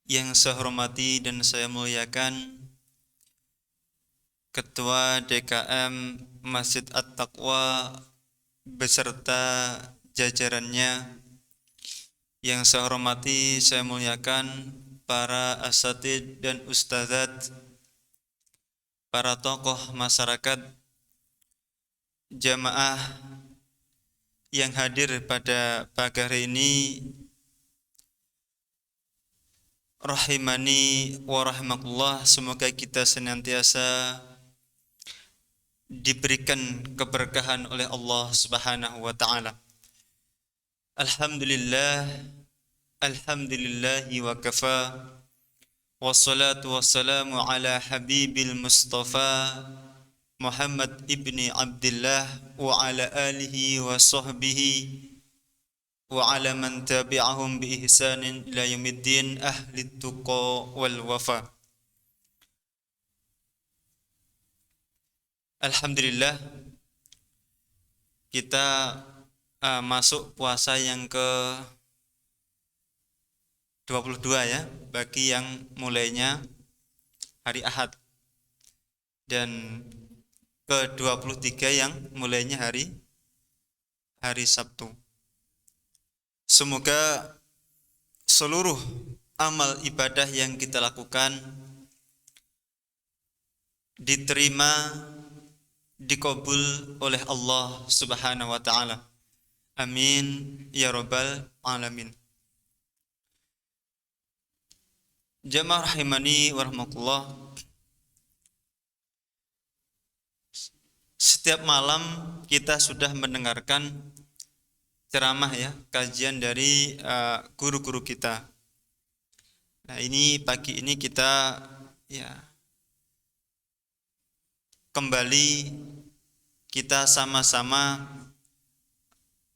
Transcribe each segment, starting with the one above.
Yang saya hormati dan saya muliakan Ketua DKM Masjid At-Taqwa beserta jajarannya. Yang saya hormati, saya muliakan para asatid dan ustadzat, para tokoh masyarakat, jamaah yang hadir pada pagi hari ini. Rahimani wa rahimakumullah, semoga kita senantiasa diberikan keberkahan oleh Allah Subhanahu wa taala. Alhamdulillah, alhamdulillahi wa kafa, wassalatu wassalamu ala habibil mustafa Muhammad ibni Abdullah wa ala alihi wa sahbihi wa ala man tabi'ahum bi ihsanin ila yaumiddin, ahli tuqa wal wafa. Alhamdulillah, kita masuk puasa yang ke-22 ya, bagi yang mulainya hari Ahad, dan ke-23 yang mulainya hari Sabtu. Semoga seluruh amal ibadah yang kita lakukan diterima, dikabul oleh Allah Subhanahu wa taala. Amin ya rabbal alamin. Jamaah rahimani wa rahmatullah. Setiap malam kita sudah mendengarkan ceramah ya, kajian dari guru-guru kita. Nah, ini pagi ini kita ya kembali kita sama-sama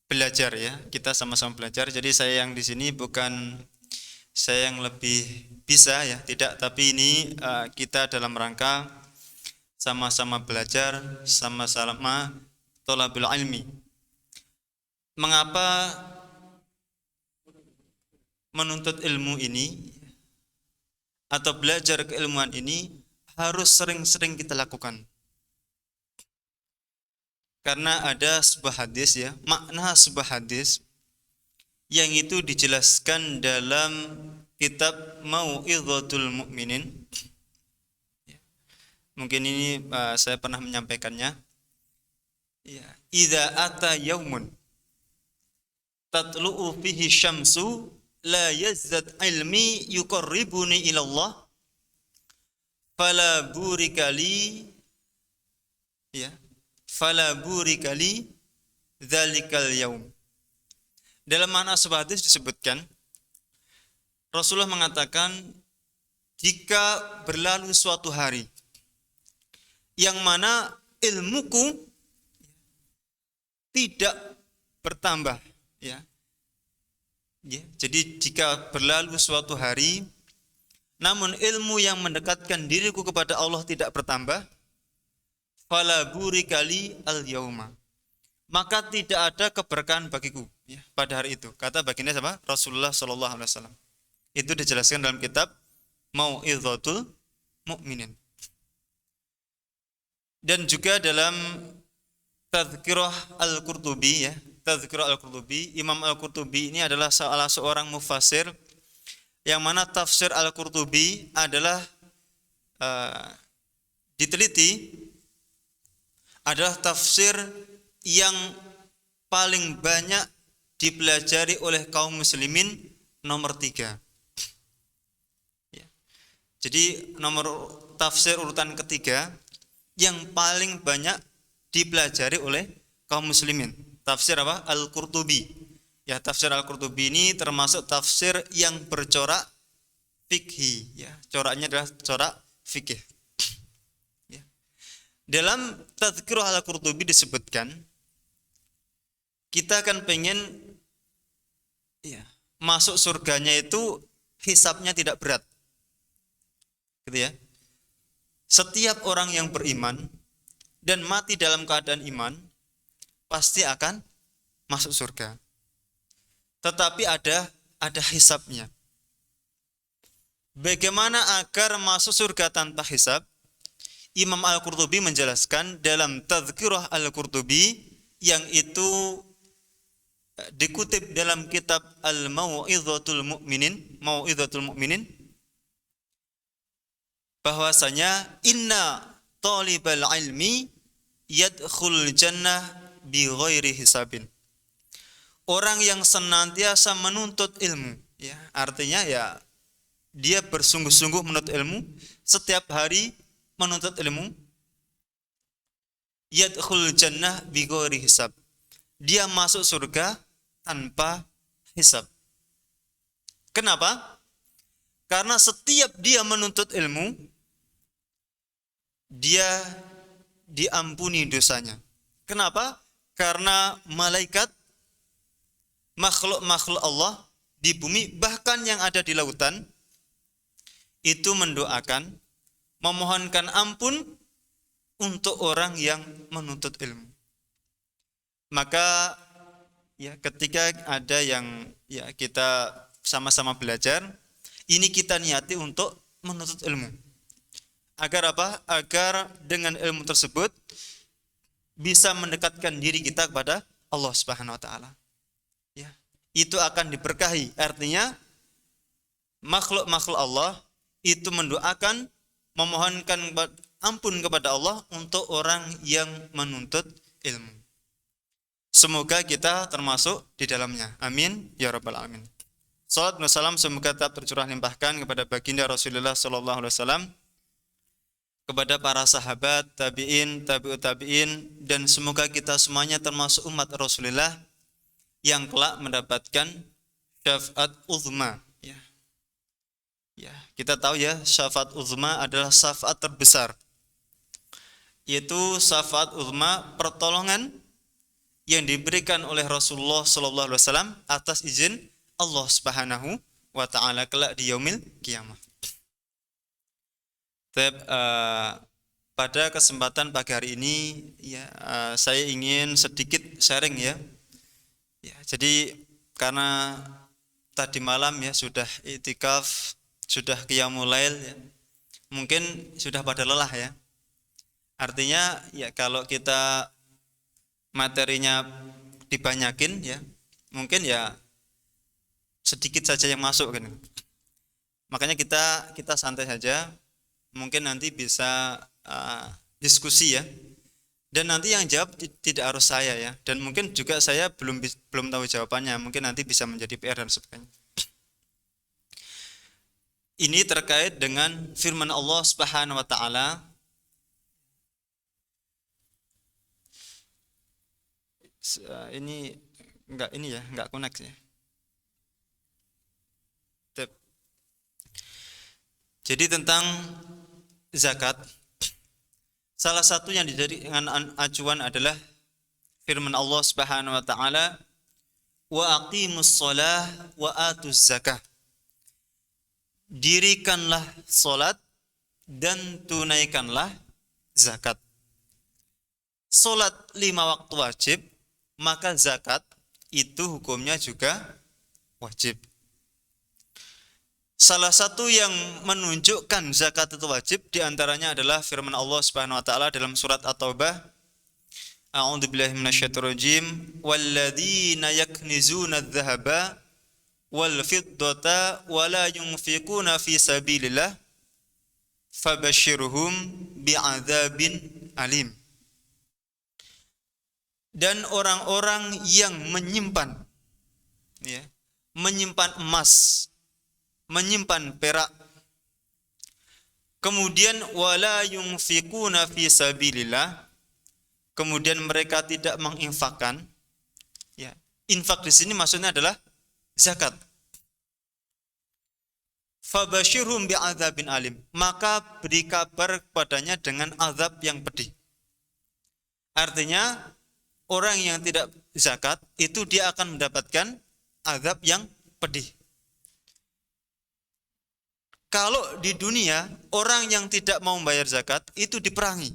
belajar ya. Kita sama-sama belajar. Jadi saya yang di sini bukan saya yang lebih bisa ya, tidak, tapi ini kita dalam rangka sama-sama belajar, sama-sama thalabul ilmi. Mengapa menuntut ilmu ini atau belajar keilmuan ini harus sering-sering kita lakukan? Karena ada sebuah hadis ya, makna sebuah hadis yang itu dijelaskan dalam kitab Mau'idhatul Mu'minin. Mungkin ini saya pernah menyampaikannya. Ya, idza ata yaumun tatlu'u fihi syamsu la yazdad ilmi yuqarribuni ila Allah fala burikali ya fala burikali dzalikal yaum. Dalam makna sebuah hadis disebutkan Rasulullah mengatakan, jika berlalu suatu hari yang mana ilmuku tidak bertambah ya. Jadi jika berlalu suatu hari namun ilmu yang mendekatkan diriku kepada Allah tidak bertambah, fala burikali al yauma, maka tidak ada keberkahan bagiku ya, pada hari itu. Kata baginda siapa? Rasulullah sallallahu alaihi wasallam. Itu dijelaskan dalam kitab Mau'idhatul Mu'minin. Dan juga dalam Tadhkirah Al-Qurtubi ya, Tadhkirah Al-Qurtubi, Imam Al-Qurtubi ini adalah salah seorang mufassir yang mana tafsir Al-Qurtubi adalah diteliti adalah tafsir yang paling banyak dipelajari oleh kaum muslimin, nomor 3 ya. Jadi nomor tafsir urutan ketiga yang paling banyak dipelajari oleh kaum muslimin, tafsir apa? Al-Qurtubi. Ya, tafsir Al-Qurtubi ini termasuk tafsir yang bercorak fikih ya. Coraknya adalah corak fikih. Ya. Dalam Tadhkirah Al-Qurtubi disebutkan, kita akan pengen ya, masuk surganya itu hisabnya tidak berat. Gitu ya. Setiap orang yang beriman dan mati dalam keadaan iman pasti akan masuk surga. Tetapi ada hisabnya. Bagaimana agar masuk surga tanpa hisab? Imam Al-Qurtubi menjelaskan dalam Tadhkirah Al-Qurtubi yang itu dikutip dalam kitab Al-Mau'izatul Mu'minin, bahwasanya inna talibal ilmi yadkhul jannah bi ghairi hisabin. Orang yang senantiasa menuntut ilmu, ya, artinya ya dia bersungguh-sungguh menuntut ilmu, setiap hari menuntut ilmu, yadkhul jannah bi ghairi hisab. Dia masuk surga tanpa hisab. Kenapa? Karena setiap dia menuntut ilmu, dia diampuni dosanya. Kenapa? Karena malaikat, makhluk-makhluk Allah di bumi, bahkan yang ada di lautan, itu mendoakan, memohonkan ampun untuk orang yang menuntut ilmu. Maka ya ketika ada yang ya kita sama-sama belajar, ini kita niati untuk menuntut ilmu. Agar apa? Agar dengan ilmu tersebut bisa mendekatkan diri kita kepada Allah Subhanahu wa taala. Ya, itu akan diberkahi. Artinya makhluk-makhluk Allah itu mendoakan, memohonkan ampun kepada Allah untuk orang yang menuntut ilmu. Semoga kita termasuk di dalamnya. Amin ya rabbal alamin. Salat dan salam semoga tetap tercurah limpahkan kepada baginda Rasulullah sallallahu alaihi wasallam, kepada para sahabat, tabi'in, tabi'ut tabi'in, dan semoga kita semuanya termasuk umat Rasulullah yang kelak mendapatkan syafaat uzma. Ya, kita tahu ya, syafaat uzma adalah syafaat terbesar. Yaitu syafaat uzma, pertolongan yang diberikan oleh Rasulullah sallallahu alaihi wasallam atas izin Allah Subhanahu wa taala kelak di yaumil qiyamah. Pada kesempatan pagi hari ini ya, saya ingin sedikit sharing ya. Ya, jadi karena tadi malam ya sudah i'tikaf, sudah qiyamul lail ya. Mungkin sudah pada lelah ya. Artinya ya kalau kita materinya dibanyakin ya, mungkin ya sedikit saja yang masuk kan. Makanya kita santai saja. Mungkin nanti bisa diskusi ya. Dan nanti yang jawab tidak harus saya ya. Dan mungkin juga saya belum tahu jawabannya. Mungkin nanti bisa menjadi PR dan sebagainya. Ini terkait dengan firman Allah Subhanahu wa taala. Ini enggak connect ya. Jadi tentang zakat, salah satu yang dijadikan acuan adalah firman Allah Subhanahu wa taala, wa aqimus shalah wa atuz zakah. Dirikanlah salat dan tunaikanlah zakat. Salat 5 waktu wajib, maka zakat itu hukumnya juga wajib. Salah satu yang menunjukkan zakat itu wajib diantaranya adalah firman Allah Subhanahu wa taala dalam surat At-Taubah, a'udzubillahi minasyaitonirrajim, walladzina yaknizuna adh-dhahaba wal fiddata wa la yunfiquna fi sabilillah fabashshirhum bi'adzabin alim. Dan orang-orang yang menyimpan emas, menyimpan perak, kemudian wala yunfiquna fi sabilillah, kemudian mereka tidak menginfakkan ya. Infak di sini maksudnya adalah zakat. Fabashirhum bi'adzabin alim, maka beri kabar kepadanya dengan azab yang pedih. Artinya orang yang tidak zakat itu dia akan mendapatkan azab yang pedih. Kalau di dunia orang yang tidak mau membayar zakat itu diperangi.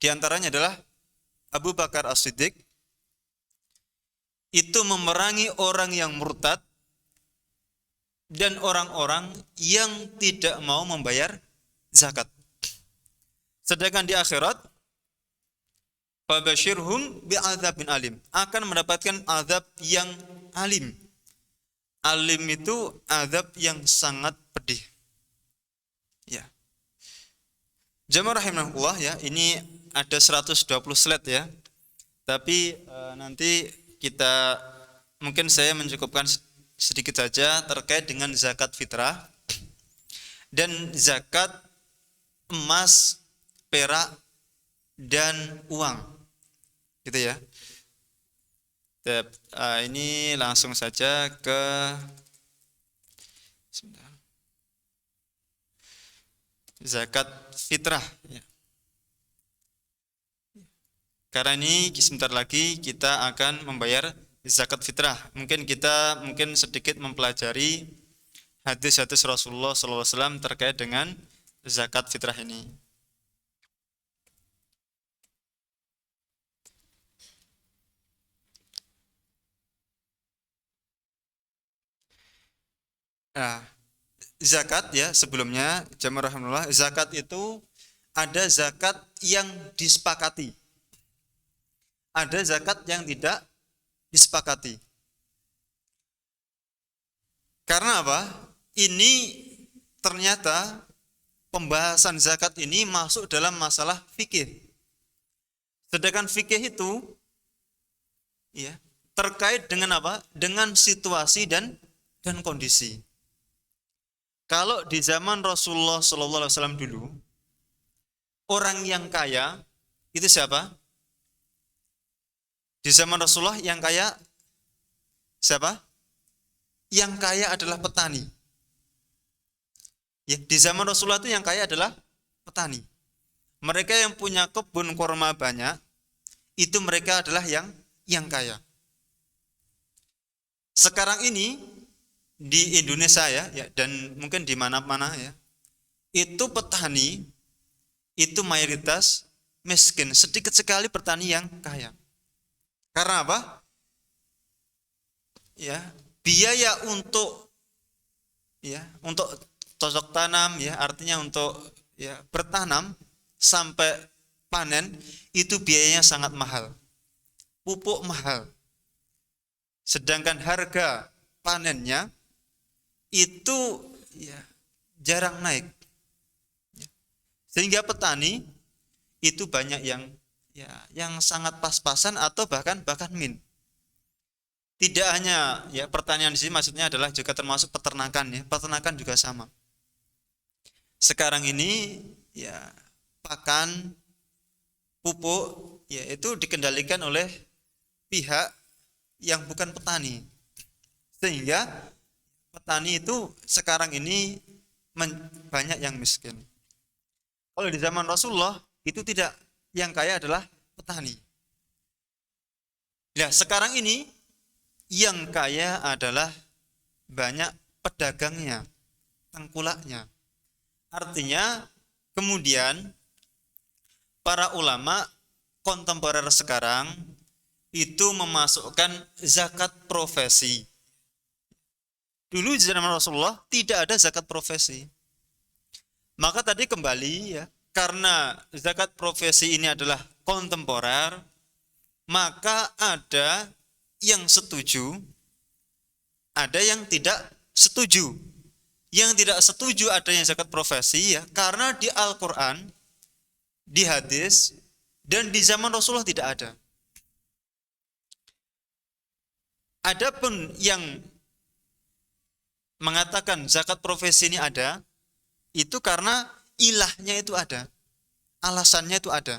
Di antaranya adalah Abu Bakar As-Siddiq itu memerangi orang yang murtad dan orang-orang yang tidak mau membayar zakat. Sedangkan di akhirat, fabashirhum bi'adzabin alim, akan mendapatkan azab yang alim. Alim itu azab yang sangat pedih. Ya. Jamaah rahimahullah ya, ini ada 120 slide ya. Tapi nanti mungkin saya mencukupkan sedikit saja terkait dengan zakat fitrah dan zakat emas, perak, dan uang. Gitu ya. Ini langsung saja ke zakat fitrah ya. Karena ini sebentar lagi kita akan membayar zakat fitrah. Mungkin sedikit mempelajari hadis-hadis Rasulullah SAW terkait dengan zakat fitrah ini. Nah, zakat ya, sebelumnya jamaah rahimahullah, zakat itu ada zakat yang disepakati, ada zakat yang tidak disepakati. Karena apa? Ini ternyata pembahasan zakat ini masuk dalam masalah fikih. Sedangkan fikih itu ya terkait dengan apa? Dengan situasi dan kondisi. Kalau di zaman Rasulullah SAW dulu, orang yang kaya itu siapa? Di zaman Rasulullah yang kaya siapa? Yang kaya adalah petani. Ya, di zaman Rasulullah itu yang kaya adalah petani. Mereka yang punya kebun kurma banyak, itu mereka adalah yang kaya. Sekarang ini di Indonesia ya, dan mungkin di mana-mana ya, itu petani itu mayoritas miskin, sedikit sekali petani yang kaya. Karena apa? Ya, biaya untuk cocok tanam ya, artinya untuk bertanam sampai panen itu biayanya sangat mahal. Pupuk mahal. Sedangkan harga panennya itu jarang naik. Sehingga petani itu banyak yang sangat pas-pasan atau bahkan min. Tidak hanya pertanian di sini, maksudnya adalah juga termasuk peternakan ya. Peternakan juga sama. Sekarang ini pakan, pupuk itu dikendalikan oleh pihak yang bukan petani. Sehingga petani itu sekarang ini banyak yang miskin. Kalau di zaman Rasulullah itu tidak, yang kaya adalah petani. Nah, sekarang ini yang kaya adalah banyak pedagangnya, tengkulaknya. Artinya kemudian para ulama kontemporer sekarang itu memasukkan zakat profesi. Dulu di zaman Rasulullah tidak ada zakat profesi. Maka tadi kembali karena zakat profesi ini adalah kontemporer, maka ada yang setuju, ada yang tidak setuju. Yang tidak setuju adanya zakat profesi karena di Al-Quran, di hadis, dan di zaman Rasulullah tidak ada. Adapun yang mengatakan zakat profesi ini ada, itu karena ilahnya itu ada, alasannya itu ada.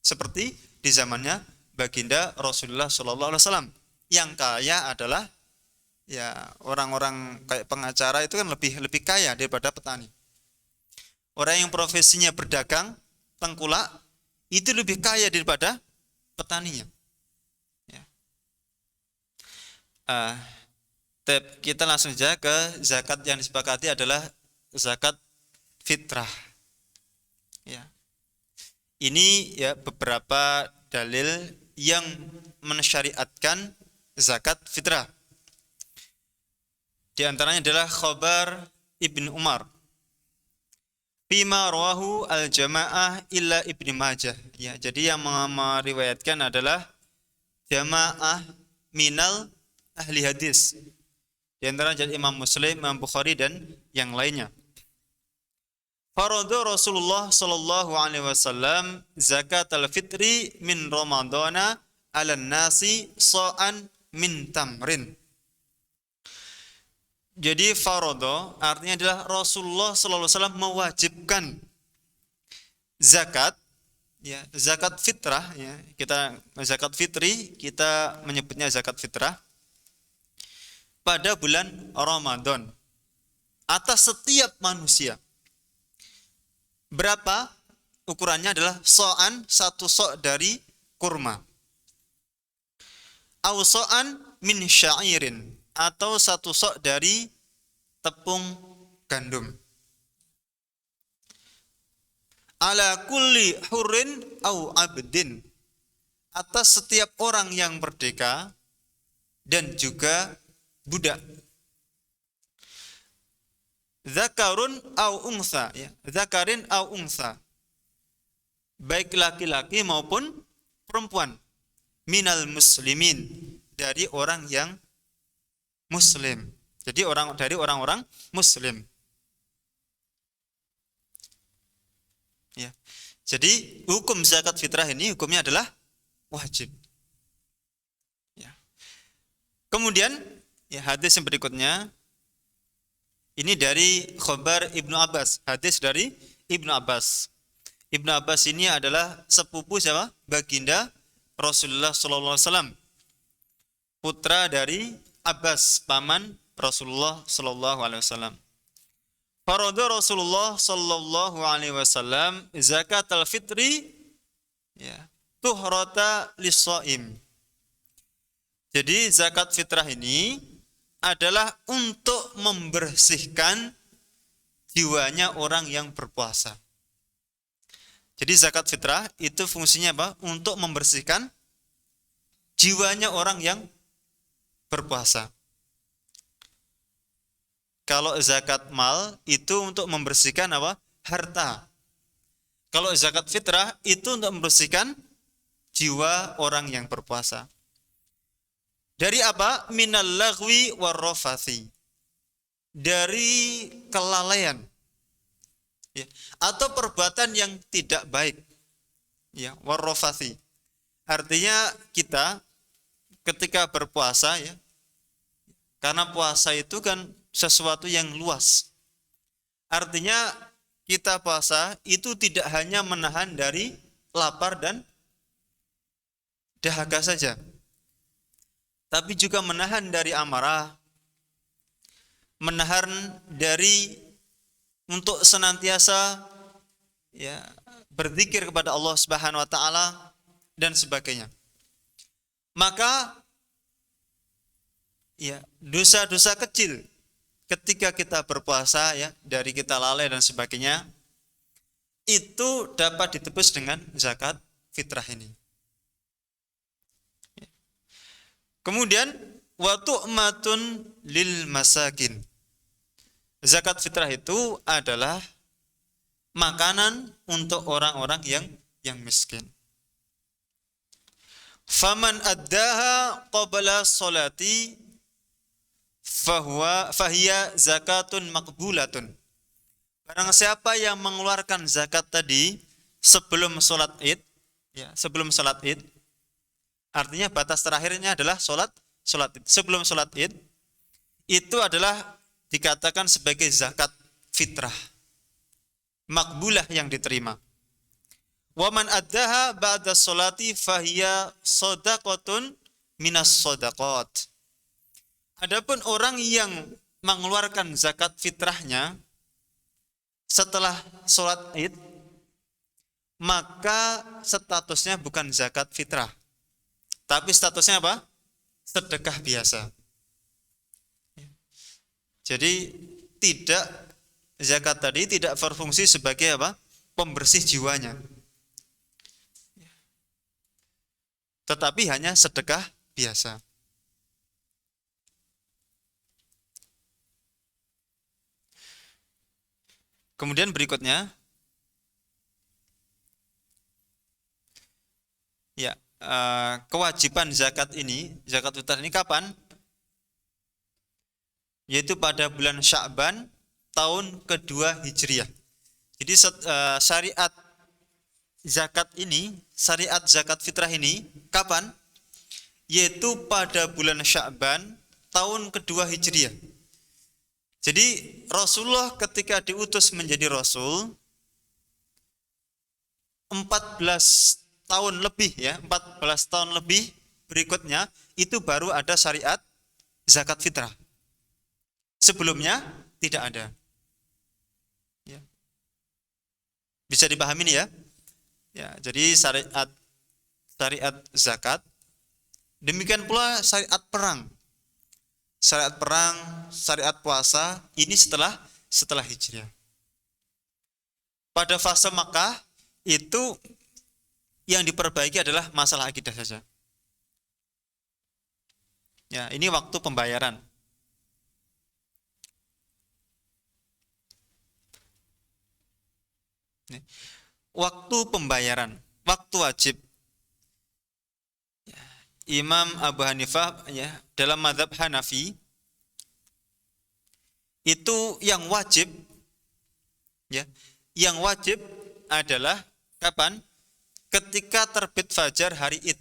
Seperti di zamannya baginda Rasulullah SAW, yang kaya adalah orang-orang kayak pengacara itu kan lebih kaya daripada petani. Orang yang profesinya berdagang, tengkulak, itu lebih kaya daripada petaninya. Kita langsung saja ke zakat yang disepakati adalah zakat fitrah. Ini beberapa dalil yang mensyariatkan zakat fitrah. Di antaranya adalah khabar Ibnu Umar. Fima rawahu al-jamaah illa Ibnu Majah. Ya, jadi yang meriwayatkan adalah jamaah minal ahli hadis. Di antara jadi Imam Muslim, Imam Bukhari dan yang lainnya. Farada Rasulullah sallallahu alaihi wasallam zakat al-fitri min Ramadana 'ala nasi sa'an min tamrin. Jadi farada artinya adalah Rasulullah sallallahu alaihi wasallam mewajibkan zakat, ya, zakat fitrah, ya. Kita zakat fitri, kita menyebutnya zakat fitrah pada bulan Ramadan atas setiap manusia. Berapa? Ukurannya adalah so'an, satu so' dari kurma. Au so'an min syairin, atau satu so' dari tepung gandum. Ala kulli hurrin au abdin, atas setiap orang yang merdeka dan juga budak. Zakarun au unsa, ya. Zakarin au unsa, baik laki-laki maupun perempuan. Minal muslimin, dari orang yang muslim. Jadi dari orang-orang muslim. Ya. Jadi hukum zakat fitrah ini hukumnya adalah wajib. Ya. Kemudian ya, hadis yang berikutnya ini dari khabar Ibnu Abbas, hadis dari Ibnu Abbas. Ibnu Abbas ini adalah sepupu siapa? Baginda Rasulullah sallallahu alaihi wasallam. Putra dari Abbas, paman Rasulullah sallallahu alaihi wasallam. Farada Rasulullah sallallahu alaihi wasallam zakatul fitri, ya, tuhrata lis-shaim. Jadi zakat fitrah ini adalah untuk membersihkan jiwanya orang yang berpuasa. Jadi zakat fitrah itu fungsinya apa? Untuk membersihkan jiwanya orang yang berpuasa. Kalau zakat mal itu untuk membersihkan apa? Harta. Kalau zakat fitrah itu untuk membersihkan jiwa orang yang berpuasa. Dari apa? Minal lagwi warrafathi. Dari kelalaian. Ya. Atau perbuatan yang tidak baik. Ya, warrafathi. Artinya kita ketika berpuasa, ya, karena puasa itu kan sesuatu yang luas. Artinya kita puasa itu tidak hanya menahan dari lapar dan dahaga saja, tapi juga menahan dari amarah, menahan dari untuk senantiasa, ya, berzikir kepada Allah Subhanahu wa taala dan sebagainya. Maka ya, dosa-dosa kecil ketika kita berpuasa, ya, dari kita lalai dan sebagainya, itu dapat ditebus dengan zakat fitrah ini. Kemudian wa tu'matun lil masakin. Zakat fitrah itu adalah makanan untuk orang-orang yang miskin. Faman addaha qabla sholati fahiya zakatun maqbulatun. Barang siapa yang mengeluarkan zakat tadi sebelum sholat Id, ya, sebelum sholat Id, artinya batas terakhirnya adalah sholat Id. Sebelum sholat Id, itu adalah dikatakan sebagai zakat fitrah, makbulah, yang diterima. Waman addaha ba'da sholati fahiya shadaqatun minas shadaqat. Adapun orang yang mengeluarkan zakat fitrahnya setelah sholat Id, maka statusnya bukan zakat fitrah, tapi statusnya apa? Sedekah biasa. Jadi zakat tadi tidak berfungsi sebagai apa? Pembersih jiwanya, tetapi hanya sedekah biasa. Kemudian berikutnya, ya, kewajiban zakat fitrah ini kapan? Yaitu pada bulan Sya'ban tahun kedua Hijriah. Jadi syariat zakat fitrah ini kapan? Yaitu pada bulan Sya'ban tahun kedua Hijriah. Jadi Rasulullah ketika diutus menjadi Rasul 14 tahun lebih ya, 14 tahun lebih berikutnya itu baru ada syariat zakat fitrah. Sebelumnya tidak ada. Ya. Bisa dipahami nih ya? Ya, jadi syariat zakat, demikian pula syariat perang. Syariat perang, syariat puasa ini setelah Hijriah. Pada fase Makkah itu yang diperbaiki adalah masalah akidah saja. Ya, ini waktu pembayaran. Waktu pembayaran, waktu wajib. Imam Abu Hanifah ya, dalam mazhab Hanafi itu yang wajib ya, yang wajib adalah kapan? Ketika terbit fajar hari Id.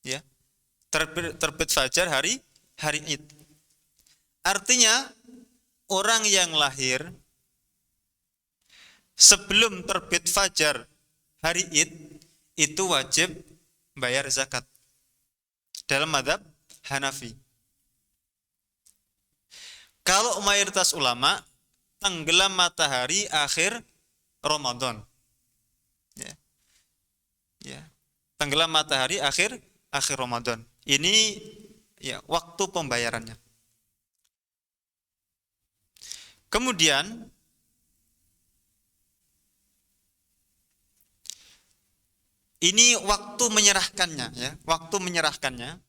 Ya. Terbit fajar hari Id. Artinya orang yang lahir sebelum terbit fajar hari Id itu wajib bayar zakat dalam mazhab Hanafi. Kalau mayoritas ulama tenggelam matahari akhir Ramadan. Ya. Ya. Tenggelam matahari akhir Ramadan. Ini ya waktu pembayarannya. Kemudian ini waktu menyerahkannya ya, waktu menyerahkannya.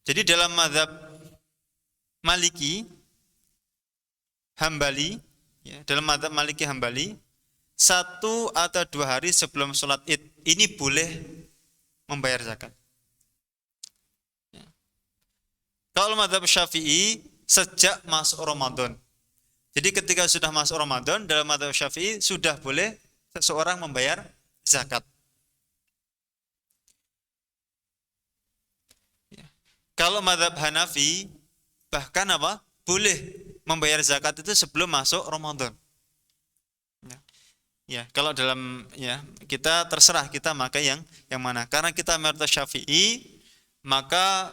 Jadi dalam mazhab Maliki Hambali ya, dalam mazhab Maliki Hambali 1 atau 2 hari sebelum sholat Id ini boleh membayar zakat. Ya. Kalau mazhab Syafi'i sejak masuk Ramadan. Jadi ketika sudah masuk Ramadan dalam mazhab Syafi'i sudah boleh seseorang membayar zakat. Ya. Kalau mazhab Hanafi bahkan apa? Boleh membayar zakat itu sebelum masuk Ramadan. Ya. Ya, kalau dalam ya kita terserah kita pakai yang mana. Karena kita mayoritas Syafi'i maka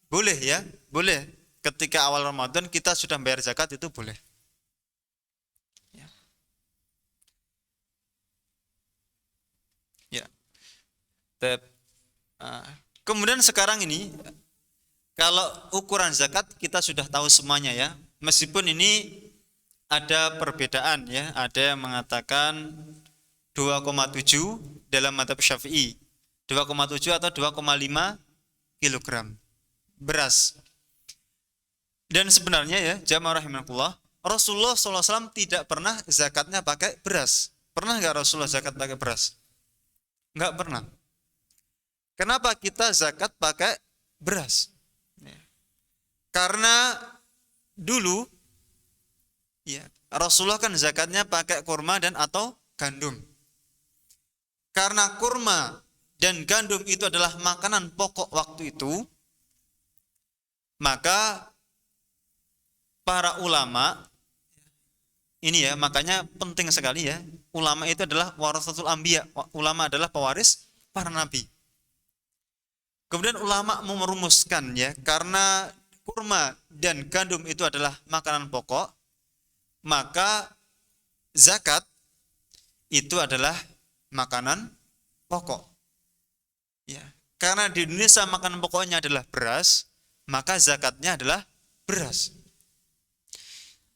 boleh ya, boleh ketika awal Ramadan kita sudah membayar zakat itu boleh. Kemudian sekarang ini kalau ukuran zakat kita sudah tahu semuanya ya. Meskipun ini ada perbedaan ya, ada yang mengatakan 2,7 dalam mazhab Syafi'i, 2,7 atau 2,5 kilogram beras. Dan sebenarnya ya, jamaah rahimakumullah, Rasulullah SAW tidak pernah zakatnya pakai beras. Pernah nggak Rasulullah zakat pakai beras? Nggak pernah. Kenapa kita zakat pakai beras? Karena dulu ya, Rasulullah kan zakatnya pakai kurma dan atau gandum. Karena kurma dan gandum itu adalah makanan pokok waktu itu, maka para ulama ini ya, makanya penting sekali ya, ulama itu adalah warasatul anbiya, ulama adalah pewaris para nabi. Kemudian ulama merumuskan ya, karena kurma dan gandum itu adalah makanan pokok, maka zakat itu adalah makanan pokok. Ya, karena di Indonesia makanan pokoknya adalah beras, maka zakatnya adalah beras.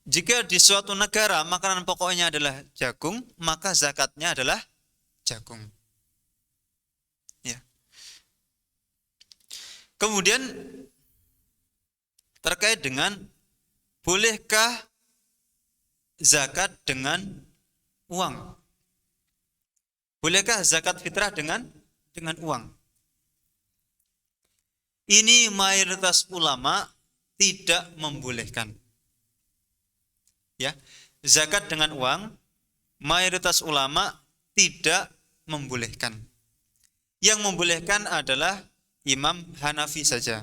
Jika di suatu negara makanan pokoknya adalah jagung, maka zakatnya adalah jagung. Ya. Kemudian terkait dengan bolehkah zakat dengan uang? Bolehkah zakat fitrah dengan uang? Ini mayoritas ulama tidak membolehkan. Ya, zakat dengan uang mayoritas ulama tidak membolehkan. Yang membolehkan adalah Imam Hanafi saja.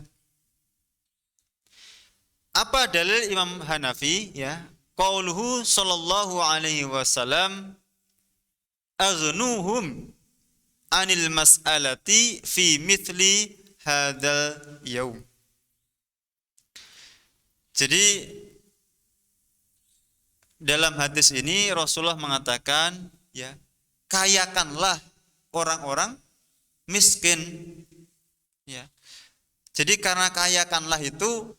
Apa dalil Imam Hanafi? Ya, qauluhu sallallahu alaihi wasallam, aghnuhum anil mas'alati fi mithli hadzal yaum. Jadi dalam hadis ini Rasulullah mengatakan, ya, kayakanlah orang-orang miskin. Ya. Jadi karena kayakanlah itu,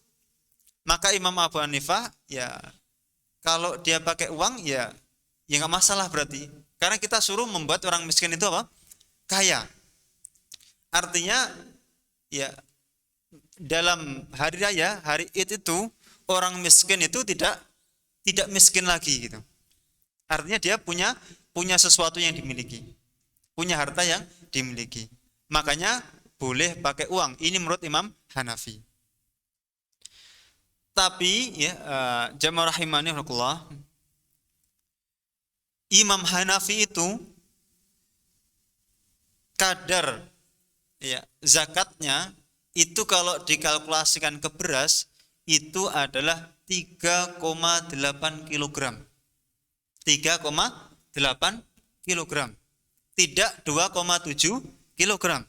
maka Imam Abu Hanifah, ya, kalau dia pakai uang, ya nggak masalah berarti. Karena kita suruh membuat orang miskin itu apa? Kaya. Artinya, ya, dalam hari raya, hari Id itu orang miskin itu tidak miskin lagi gitu. Artinya dia punya sesuatu yang dimiliki, punya harta yang dimiliki. Makanya boleh pakai uang. Ini menurut Imam Hanafi. Tapi ya, jamaah rahimani rahimakumullah, Imam Hanafi itu kadar, ya, zakatnya itu kalau dikalkulasikan ke beras itu adalah 3,8 kilogram. 3,8 kilogram. Tidak 2,7 kilogram.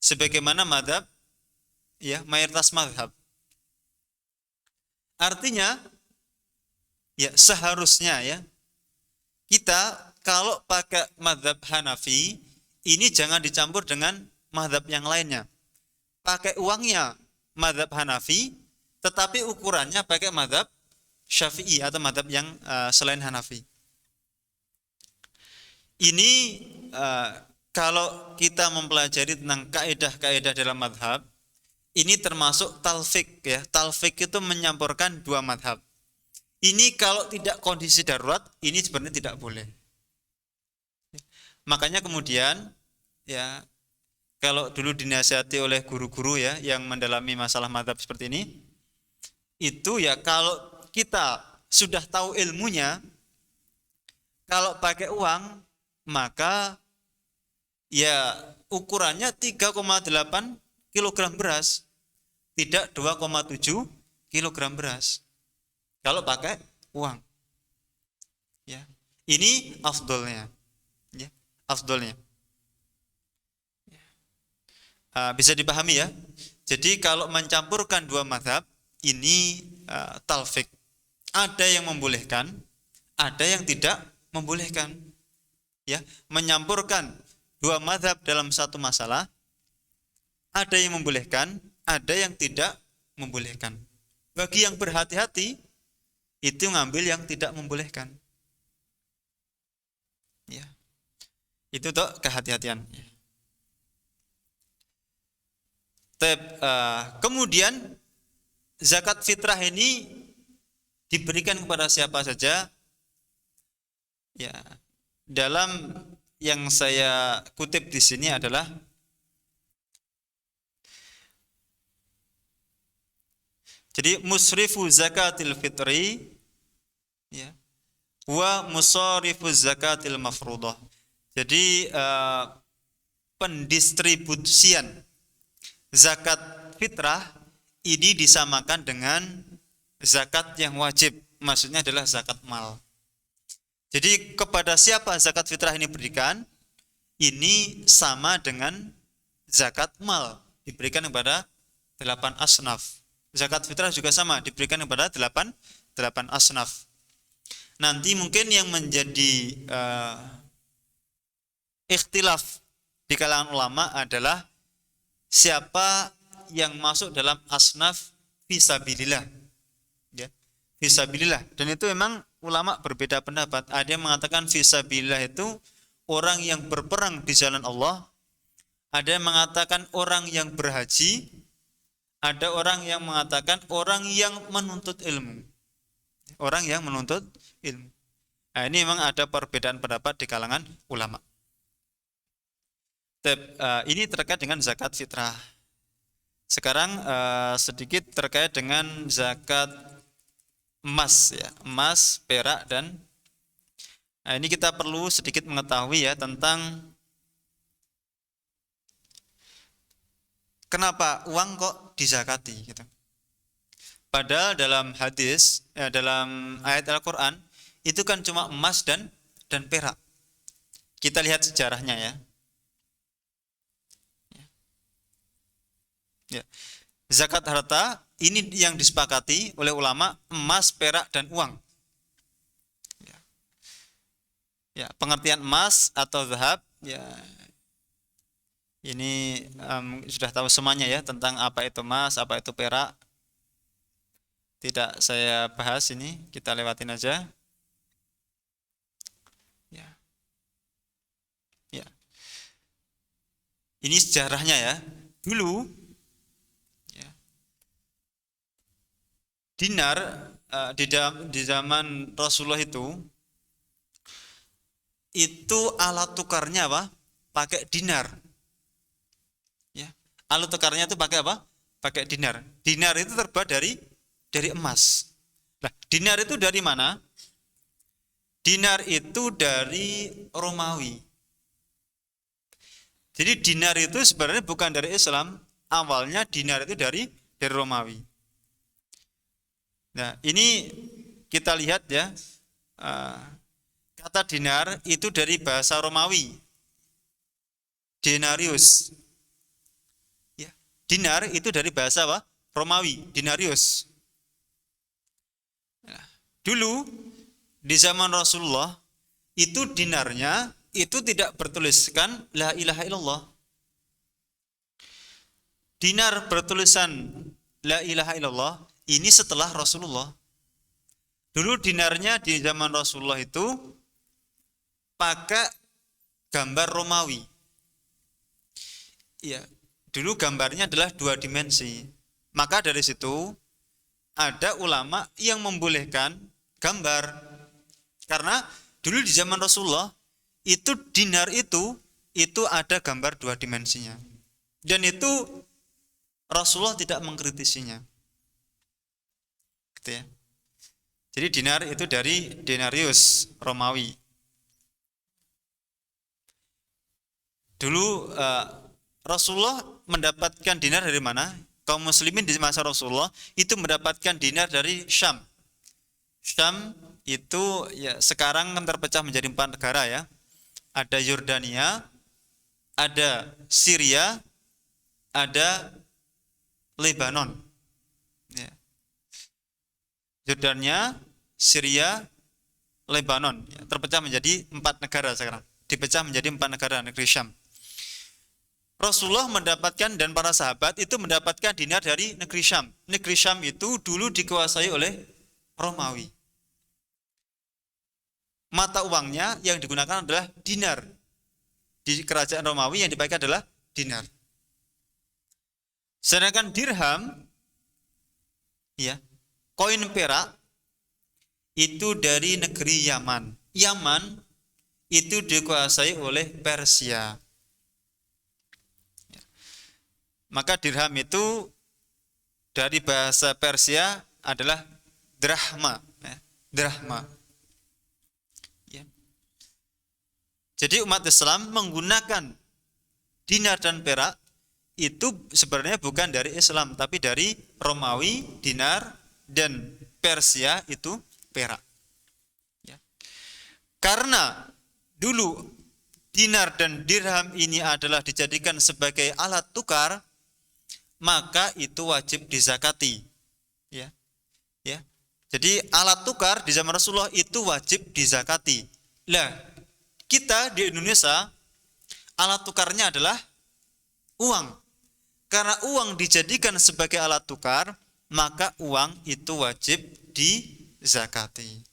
Sebagaimana mazhab, ya, mayoritas mazhab. Artinya, ya, seharusnya, ya, kita kalau pakai mazhab Hanafi ini jangan dicampur dengan mazhab yang lainnya. Pakai uangnya mazhab Hanafi, tetapi ukurannya pakai mazhab Syafi'i atau mazhab yang selain Hanafi. Ini kalau kita mempelajari tentang kaidah-kaidah dalam mazhab, ini termasuk talfik, ya. Talfik itu menyampurkan dua mazhab. Ini kalau tidak kondisi darurat, ini sebenarnya tidak boleh. Makanya kemudian, ya, kalau dulu dinasihati oleh guru-guru, ya, yang mendalami masalah mazhab seperti ini, itu, ya, kalau kita sudah tahu ilmunya, kalau pakai uang, maka, ya, ukurannya 3,8 kilogram beras, tidak 2,7 kilogram beras. Kalau pakai uang, ya, ini afdolnya, ya, afdolnya. Bisa dipahami, ya. Jadi kalau mencampurkan dua mazhab ini talfik. Ada yang membolehkan, ada yang tidak membolehkan. Ya, menyampurkan dua mazhab dalam satu masalah, ada yang membolehkan, ada yang tidak membolehkan. Bagi yang berhati-hati, itu ngambil yang tidak membolehkan. Ya. Itu tuh kehati-hatian. Kemudian zakat fitrah ini diberikan kepada siapa saja? Ya, dalam yang saya kutip di sini adalah jadi musrifu zakatil fitri, ya, wa musarifu zakatil mafruḍah. Jadi pendistribusian zakat fitrah ini disamakan dengan zakat yang wajib, maksudnya adalah zakat mal. Jadi kepada siapa zakat fitrah ini diberikan, ini sama dengan zakat mal, diberikan kepada 8 asnaf. Zakat fitrah juga sama, diberikan kepada 8 asnaf. Nanti mungkin yang menjadi ikhtilaf di kalangan ulama adalah siapa yang masuk dalam asnaf fisabilillah, ya, fisabilillah. Dan itu memang ulama berbeda pendapat. Ada yang mengatakan fisabilillah itu orang yang berperang di jalan Allah, ada yang mengatakan orang yang berhaji, Ada orang yang mengatakan orang yang menuntut ilmu. Orang yang menuntut ilmu. Nah, ini memang ada perbedaan pendapat di kalangan ulama. Ini terkait dengan zakat fitrah. Sekarang sedikit terkait dengan zakat emas ya, emas, perak dan ini kita perlu sedikit mengetahui ya tentang kenapa uang kok dizakati gitu. Padahal dalam hadis, dalam ayat Al-Qur'an itu kan cuma emas dan perak. Kita lihat sejarahnya ya. Ya. Zakat harta ini yang disepakati oleh ulama emas, perak dan uang. Ya, ya pengertian emas atau zahab ya ini sudah tahu semuanya ya tentang apa itu emas, apa itu perak. Tidak saya bahas ini, kita lewatin aja. Ya. Ya. Ini sejarahnya ya. Dulu dinar di zaman Rasulullah itu alat tukarnya apa? Pakai dinar. Ya. Alat tukarnya itu pakai apa? Pakai dinar. Dinar itu terbuat dari emas. Nah, dinar itu dari mana? Dinar itu dari Romawi. Jadi dinar itu sebenarnya bukan dari Islam. Awalnya dinar itu dari Romawi. Nah, ini kita lihat ya, kata dinar itu dari bahasa Romawi, denarius. Ya, dinar itu dari bahasa apa? Romawi, denarius. Nah, dulu di zaman Rasulullah itu dinarnya itu tidak bertuliskan la ilaha illallah. Dinar bertulisan la ilaha illallah ini setelah Rasulullah. Dulu dinarnya di zaman Rasulullah itu pakai gambar Romawi. Ya, dulu gambarnya adalah 2 dimensi. Maka dari situ ada ulama yang membolehkan gambar. Karena dulu di zaman Rasulullah itu dinar itu ada gambar 2 dimensinya. Dan itu Rasulullah tidak mengkritisinya. Gitu ya. Jadi dinar itu dari denarius Romawi. Dulu Rasulullah mendapatkan dinar dari mana? Kaum muslimin di masa Rasulullah itu mendapatkan dinar dari Syam. Syam itu ya sekarang kan terpecah menjadi 4 negara ya. Ada Yordania, ada Syria, ada Lebanon. Ya. Yordania, Syria, Lebanon ya, terpecah menjadi 4 negara sekarang. Dipecah menjadi 4 negara negeri Syam. Rasulullah mendapatkan dan para sahabat itu mendapatkan dinar dari negeri Syam. Negeri Syam itu dulu dikuasai oleh Romawi. Mata uangnya yang digunakan adalah dinar. Di kerajaan Romawi yang dipakai adalah dinar. Sedangkan dirham ya, koin perak itu dari negeri Yaman. Yaman itu dikuasai oleh Persia. Maka dirham itu dari bahasa Persia adalah drahma. Ya, drahma. Ya. Jadi umat Islam menggunakan dinar dan perak itu sebenarnya bukan dari Islam, tapi dari Romawi, dinar, dan Persia itu perak. Ya. Karena dulu dinar dan dirham ini adalah dijadikan sebagai alat tukar, maka itu wajib dizakati. Ya. Ya. Jadi alat tukar di zaman Rasulullah itu wajib dizakati. Lah, kita di Indonesia alat tukarnya adalah uang. Karena uang dijadikan sebagai alat tukar, maka uang itu wajib dizakati.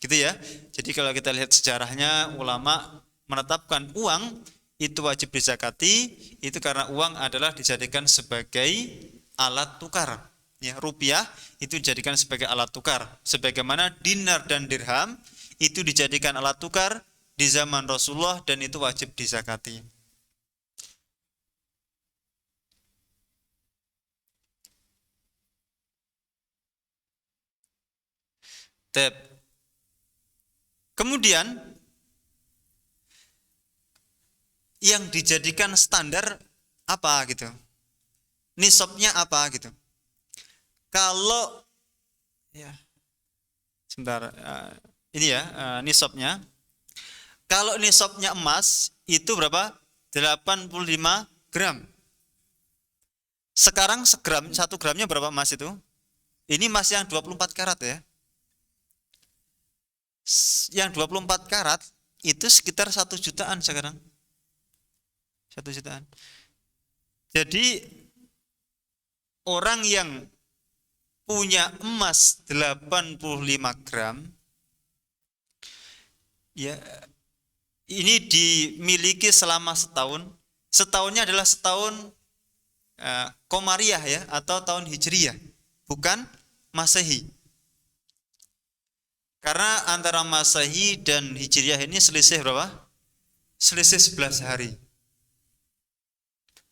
Gitu ya. Jadi kalau kita lihat sejarahnya, ulama menetapkan uang itu wajib dizakati, itu karena uang adalah dijadikan sebagai alat tukar. Ya, rupiah itu dijadikan sebagai alat tukar. Sebagaimana dinar dan dirham itu dijadikan alat tukar di zaman Rasulullah dan itu wajib dizakati. Tep. Kemudian yang dijadikan standar apa gitu? Nisabnya apa gitu? Kalau ya sebentar ini ya nisabnya. Kalau nisabnya emas itu berapa? 85 gram. Sekarang segram 1 gramnya berapa emas itu? Ini emas yang 24 karat ya. Yang 24 karat itu sekitar 1 jutaan sekarang. 1 jutaan. Jadi orang yang punya emas 85 gram ya ini dimiliki selama setahun. Setahunnya adalah setahun Komariah ya atau tahun Hijriyah, bukan Masehi. Karena antara Masehi dan Hijriyah ini selisih berapa? Selisih 11 hari.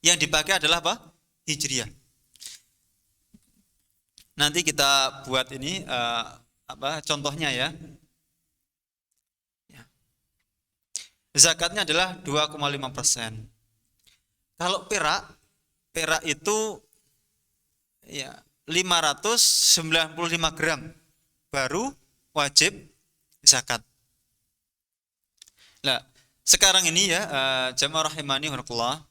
Yang dipakai adalah apa? Hijriyah. Nanti kita buat ini contohnya ya. Zakatnya adalah 2,5%. Kalau perak itu ya 595 gram baru wajib zakat. Nah, sekarang ini ya jamaah rahimani warahmatullah.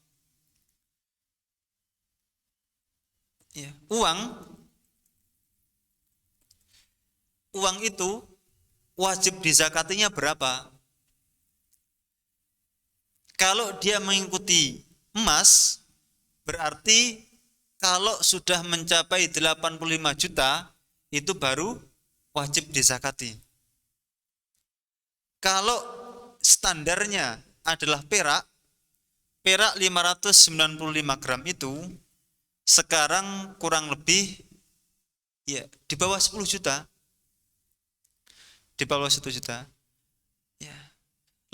Ya, uang itu wajib dizakatinya berapa? Kalau dia mengikuti emas, berarti kalau sudah mencapai 85 juta, itu baru wajib dizakati. Kalau standarnya adalah perak 595 gram itu, sekarang kurang lebih ya di bawah 10 juta. Di bawah 1 juta. Ya.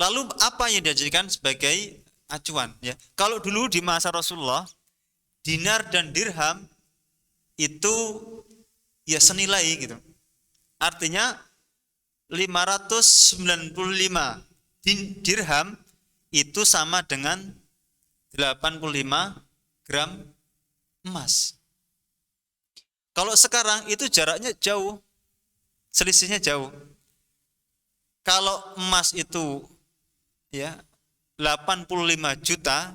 Lalu apa yang dijadikan sebagai acuan ya? Kalau dulu di masa Rasulullah dinar dan dirham itu ya senilai gitu. Artinya 595 dirham itu sama dengan 85 gram emas. Kalau sekarang itu jaraknya jauh. Selisihnya jauh. Kalau emas itu ya 85 juta,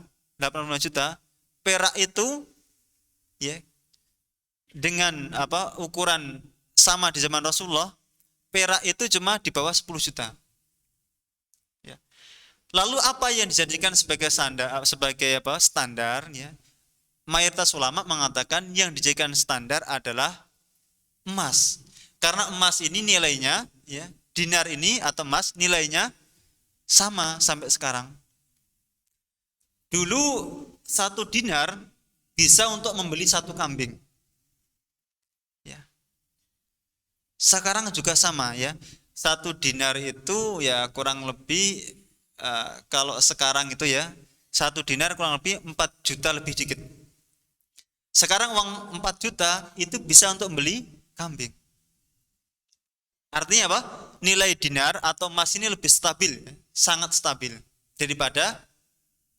perak itu ya dengan ukuran sama di zaman Rasulullah, perak itu cuma di bawah 10 juta. Ya. Lalu apa yang dijadikan sebagai standar ya? Mayoritas ulama mengatakan yang dijadikan standar adalah emas. Karena emas ini nilainya ya, dinar ini atau emas nilainya sama sampai sekarang. Dulu 1 dinar bisa untuk membeli 1 kambing. Ya. Sekarang juga sama ya. 1 dinar itu ya kurang lebih kalau sekarang itu ya 1 dinar kurang lebih 4 juta lebih dikit. Sekarang uang 4 juta itu bisa untuk membeli kambing. Artinya apa? Nilai dinar atau emas ini lebih stabil, sangat stabil daripada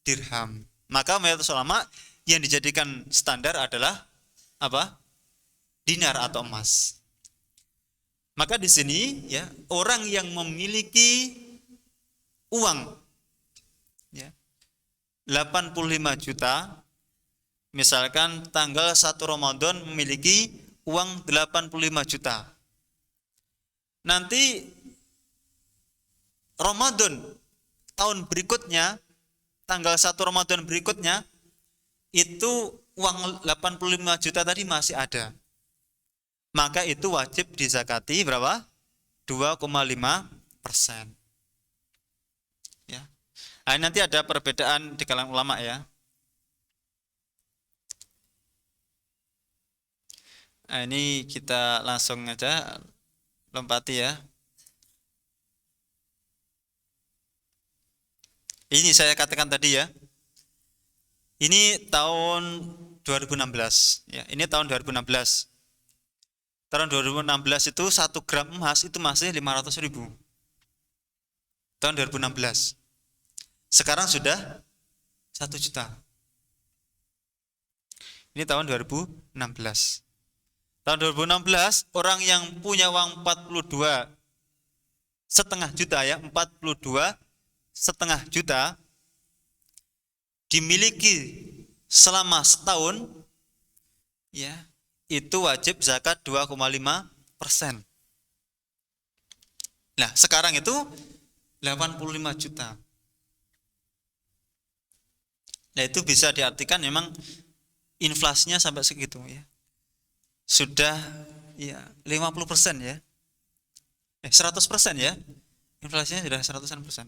dirham. Maka mayoritas ulama yang dijadikan standar adalah apa? Dinar atau emas. Maka di sini ya orang yang memiliki uang ya 85 juta, misalkan tanggal 1 Ramadan memiliki uang 85 juta. Nanti Ramadan tahun berikutnya, tanggal 1 Ramadan berikutnya, itu uang 85 juta tadi masih ada. Maka itu wajib dizakati berapa? 2,5%. Ya. Nah, nanti ada perbedaan di kalangan ulama ya. Nah, ini kita langsung aja lompati ya. Ini saya katakan tadi ya. Ini tahun 2016 ya. Ini tahun 2016. Tahun 2016 itu 1 gram emas itu masih 500.000. Tahun 2016. Sekarang sudah 1 juta. Ini tahun 2016. Tahun 2016 orang yang punya uang 42,5 juta ya, 42,5 juta dimiliki selama setahun ya, itu wajib zakat 2,5%. Nah, sekarang itu 85 juta. Nah, itu bisa diartikan memang inflasinya sampai segitu ya. Sudah ya 50% ya. 100% ya. Inflasinya sudah 100%.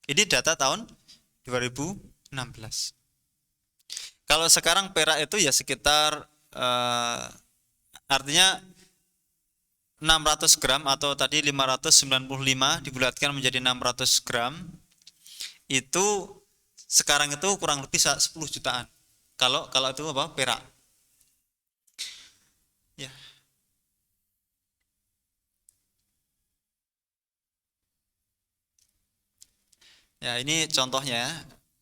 Ini data tahun 2016. Kalau sekarang perak itu ya sekitar artinya 600 gram atau tadi 595 dibulatkan menjadi 600 gram itu sekarang itu kurang lebih 10 jutaan. Kalau itu apa? Perak. Ya. Ya, ini contohnya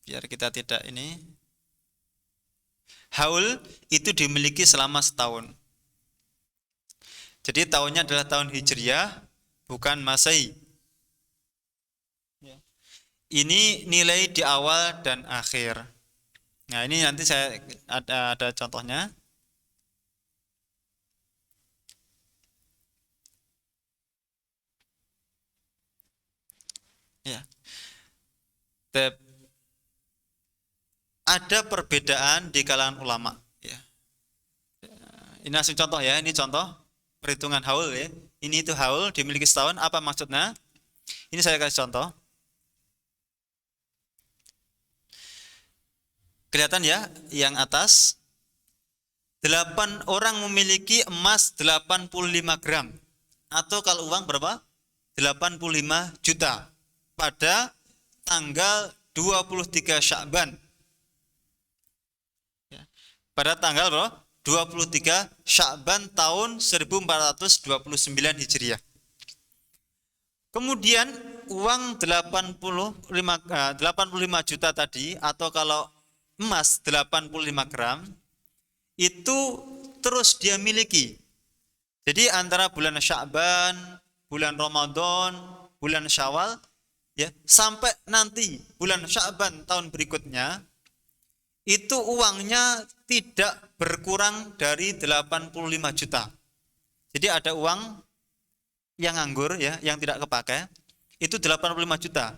biar kita tidak ini. Haul itu dimiliki selama setahun. Jadi tahunnya adalah tahun Hijriah, bukan Masehi. Ini nilai di awal dan akhir. Nah, ini nanti saya ada contohnya. Ya. Ada perbedaan di kalangan ulama ya. Ini langsung contoh ya, ini contoh perhitungan haul ya. Ini itu haul dimiliki setahun, apa maksudnya? Ini saya kasih contoh. Kelihatan ya, yang atas 8 orang memiliki emas 85 gram. Atau kalau uang berapa? 85 juta. Pada tanggal 23 Sya'ban. Pada tanggal berapa? 23 Sya'ban tahun 1429 Hijriah. Kemudian uang 85 juta tadi, atau kalau emas 85 gram itu terus dia miliki. Jadi antara bulan Sya'ban, bulan Ramadan, bulan Syawal ya, sampai nanti bulan Sya'ban tahun berikutnya itu uangnya tidak berkurang dari 85 juta. Jadi ada uang yang nganggur ya, yang tidak kepakai, itu 85 juta.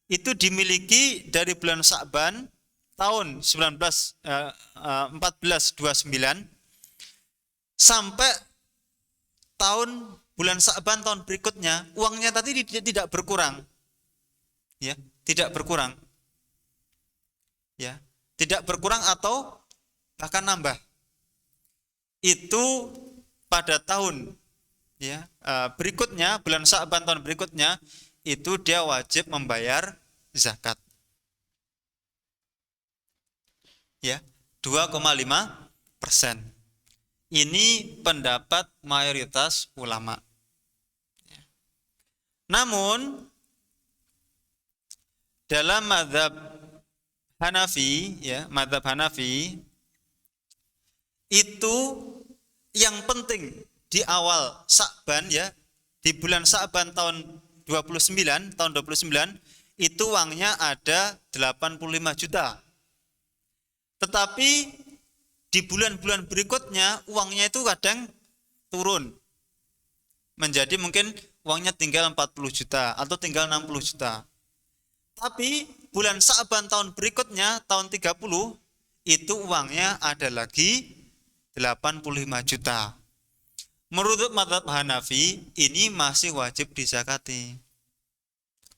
Itu dimiliki dari bulan Sya'ban tahun 1429 sampai tahun bulan Sya'ban tahun berikutnya, uangnya tadi tidak berkurang. Ya, tidak berkurang. Ya, tidak berkurang atau bahkan nambah. Itu pada tahun ya berikutnya, bulan Sya'ban tahun berikutnya, itu dia wajib membayar zakat. Ya, 2,5%. Ini pendapat mayoritas ulama. Namun dalam mazhab Hanafi ya, mazhab Hanafi itu yang penting di awal Sya'ban ya, di bulan Sya'ban tahun 29 itu uangnya ada 85 juta. Tetapi di bulan-bulan berikutnya uangnya itu kadang turun. Menjadi mungkin uangnya tinggal 40 juta atau tinggal 60 juta. Tapi bulan Sya'ban tahun berikutnya, tahun 30, itu uangnya ada lagi 85 juta. Menurut mazhab Hanafi, ini masih wajib dizakati.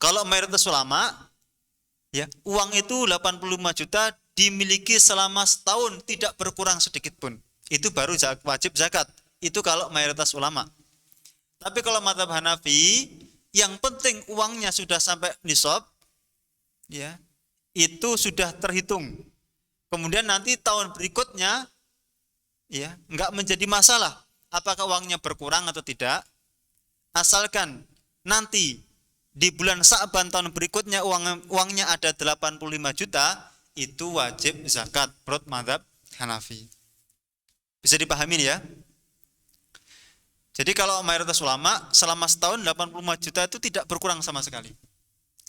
Kalau mayoritas ulama, ya, uang itu 85 juta dimiliki selama setahun, tidak berkurang sedikit pun. itu baru wajib zakat. Itu kalau mayoritas ulama. Tapi kalau mazhab Hanafi, yang penting uangnya sudah sampai nisab, ya, itu sudah terhitung. Kemudian nanti tahun berikutnya, ya, nggak menjadi masalah apakah uangnya berkurang atau tidak, asalkan nanti di bulan Sa'ban tahun berikutnya uangnya ada 85 juta, itu wajib zakat menurut mazhab Hanafi. Bisa dipahami ya? Jadi kalau mayoritas ulama selama setahun 85 juta itu tidak berkurang sama sekali.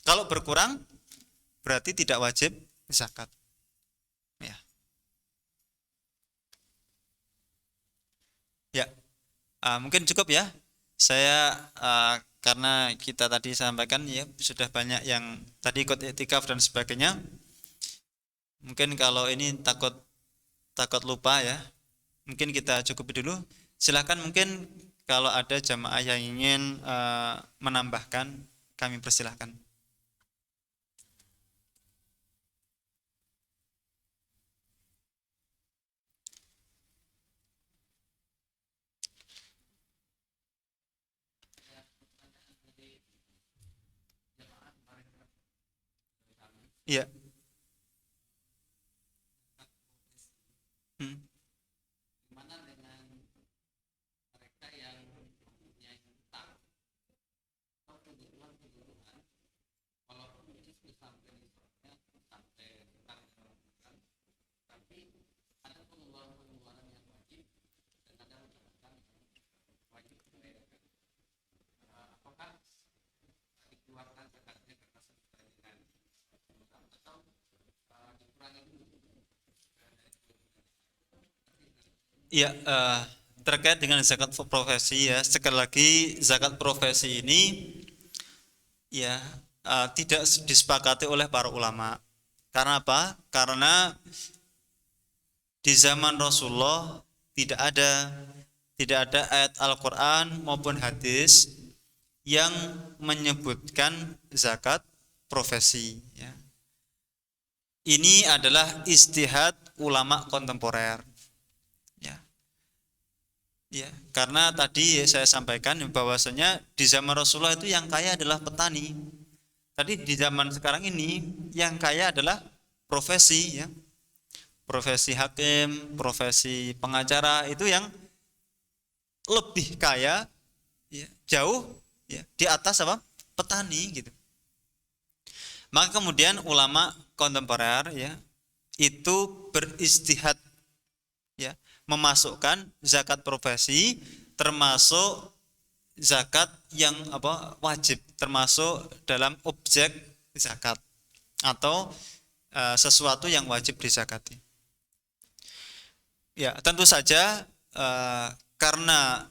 Kalau berkurang berarti tidak wajib zakat. Ya. Ya. Mungkin cukup ya. Saya karena kita tadi sampaikan ya sudah banyak yang tadi ikut iktikaf dan sebagainya. Mungkin kalau ini takut lupa ya. Mungkin kita cukupi dulu. Silakan mungkin kalau ada jamaah yang ingin menambahkan, kami persilahkan. Iya. Hmm. Iya, terkait dengan zakat profesi ya, sekali lagi zakat profesi ini ya tidak disepakati oleh para ulama. Karena apa? Karena di zaman Rasulullah tidak ada ayat Al-Qur'an maupun hadis yang menyebutkan zakat profesi ya. Ini adalah istihad ulama kontemporer. Ya. Ya, karena tadi saya sampaikan bahwasanya di zaman Rasulullah itu yang kaya adalah petani. Tadi di zaman sekarang ini yang kaya adalah profesi ya. Profesi hakim, profesi pengacara itu yang lebih kaya ya, jauh ya, di atas apa? Petani gitu. Maka kemudian ulama kontemporer ya itu beristihad ya, memasukkan zakat profesi termasuk zakat yang apa wajib, termasuk dalam objek zakat atau sesuatu yang wajib dizakati. Ya, tentu saja karena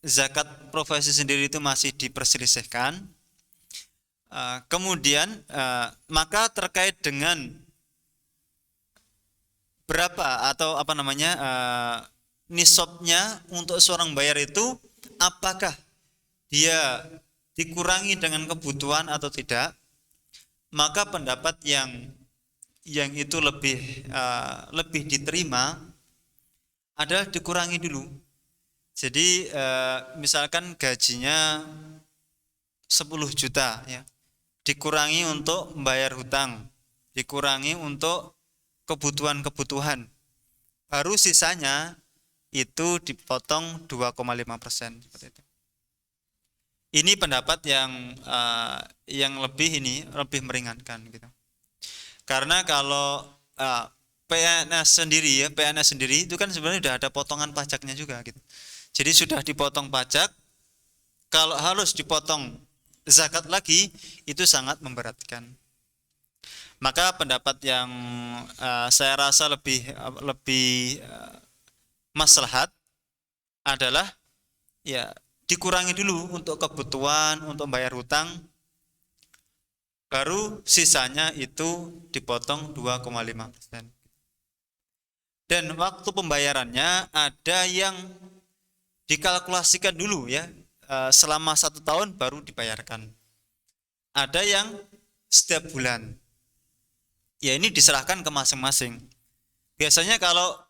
zakat profesi sendiri itu masih diperselisihkan. Kemudian maka terkait dengan berapa atau apa namanya nisabnya untuk seorang bayar itu, apakah dia dikurangi dengan kebutuhan atau tidak, maka pendapat yang itu lebih diterima adalah dikurangi dulu. Jadi misalkan gajinya 10 juta ya, dikurangi untuk membayar hutang, dikurangi untuk kebutuhan-kebutuhan, baru sisanya itu dipotong 2,5% seperti itu. Ini pendapat yang lebih meringankan gitu. Karena kalau PNS sendiri itu kan sebenarnya sudah ada potongan pajaknya juga gitu. Jadi sudah dipotong pajak, kalau harus dipotong zakat lagi itu sangat memberatkan. Maka pendapat yang saya rasa lebih maslahat adalah ya dikurangi dulu untuk kebutuhan, untuk bayar hutang, baru sisanya itu dipotong 2,5%. Dan waktu pembayarannya ada yang dikalkulasikan dulu ya, selama 1 tahun baru dibayarkan. Ada yang setiap bulan. Ya ini diserahkan ke masing-masing. Biasanya kalau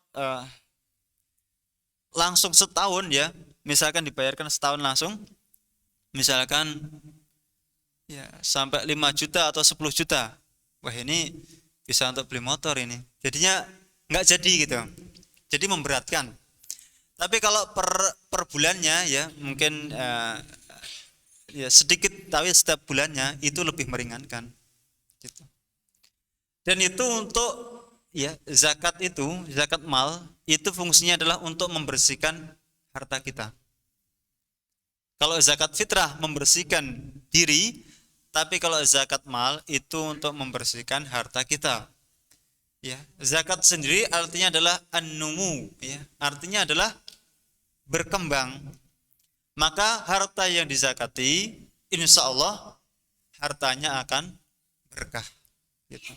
langsung setahun ya, misalkan dibayarkan setahun langsung, misalkan ya sampai 5 juta atau 10 juta. Wah, ini bisa untuk beli motor ini. Jadinya nggak jadi gitu. Jadi memberatkan. Tapi kalau per bulannya ya mungkin ya sedikit, tapi setiap bulannya itu lebih meringankan gitu. Dan itu untuk ya zakat mal itu fungsinya adalah untuk membersihkan harta kita. Kalau zakat fitrah membersihkan diri, tapi kalau zakat mal itu untuk membersihkan harta kita. Ya, zakat sendiri artinya adalah an-numu, ya. Artinya adalah berkembang. Maka harta yang dizakati, insya Allah hartanya akan berkah. Gitu.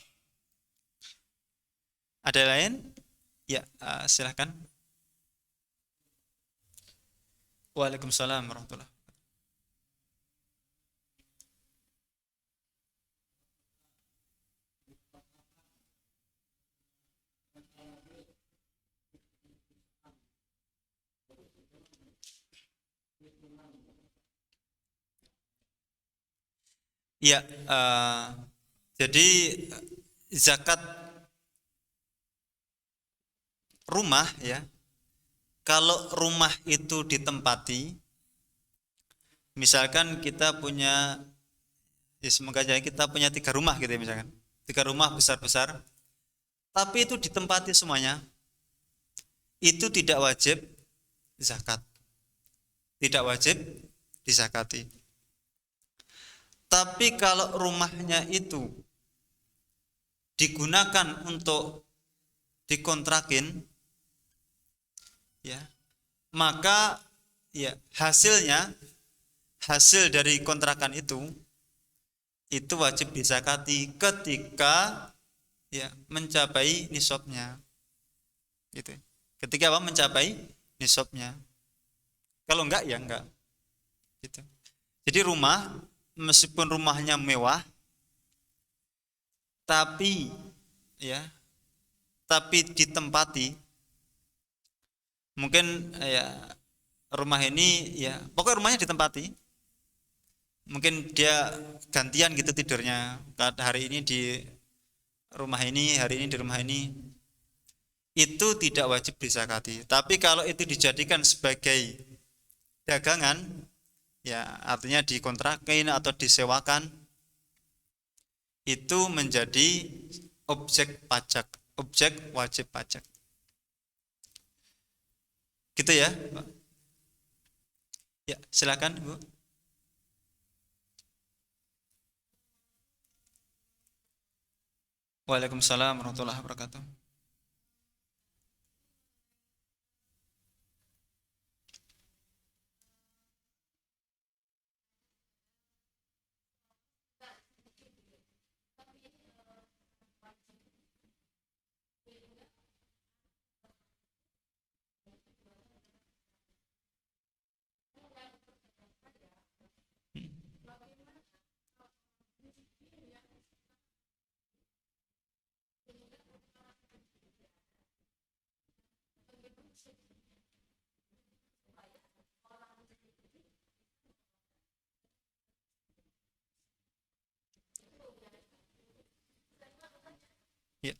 Ada lain? Ya, silahkan. Waalaikumsalam warahmatullahi. Ya, jadi zakat rumah ya, kalau rumah itu ditempati, misalkan kita punya, ya semoga aja kita punya 3 rumah gitu ya misalkan, 3 rumah besar-besar, tapi itu ditempati semuanya, itu tidak wajib zakat, tidak wajib dizakati. Tapi kalau rumahnya itu digunakan untuk dikontrakin, ya, maka ya hasil dari kontrakan itu wajib dizakati ketika ya mencapai nisabnya, gitu. Ketika apa? Mencapai nisabnya. Kalau enggak ya enggak, gitu. Jadi rumah, meskipun rumahnya mewah, tapi ya ditempati, mungkin ya rumah ini ya pokoknya rumahnya ditempati, mungkin dia gantian gitu tidurnya, hari ini di rumah ini, hari ini di rumah ini, itu tidak wajib dizakati. Tapi kalau itu dijadikan sebagai dagangan, ya artinya dikontrakin atau disewakan, itu menjadi objek pajak, objek wajib pajak. Gitu ya, Pak. Ya, silakan, Bu. Waalaikumsalam warahmatullahi wabarakatuh. Ya,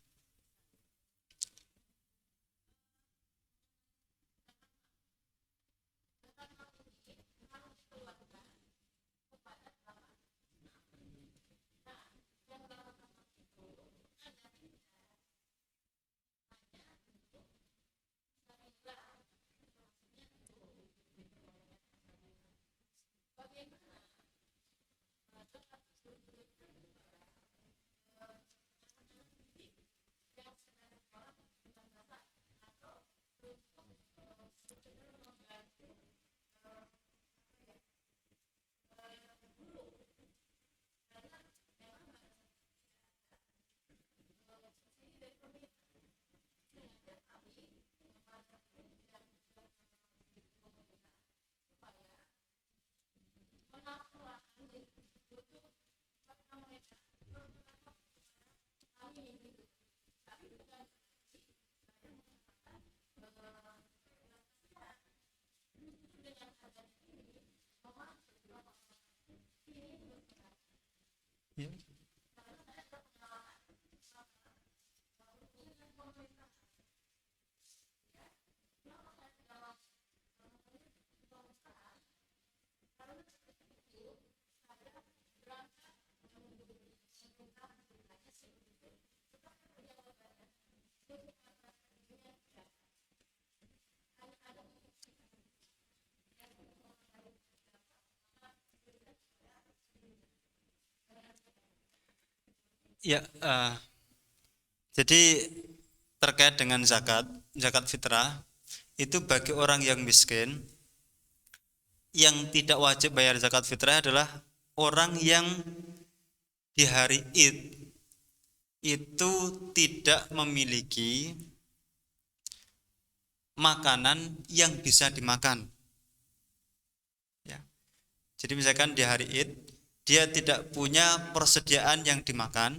Ya, jadi terkait dengan zakat fitrah itu bagi orang yang miskin yang tidak wajib bayar zakat fitrah adalah orang yang di hari Id itu tidak memiliki makanan yang bisa dimakan. Ya. Jadi misalkan di hari Id dia tidak punya persediaan yang dimakan,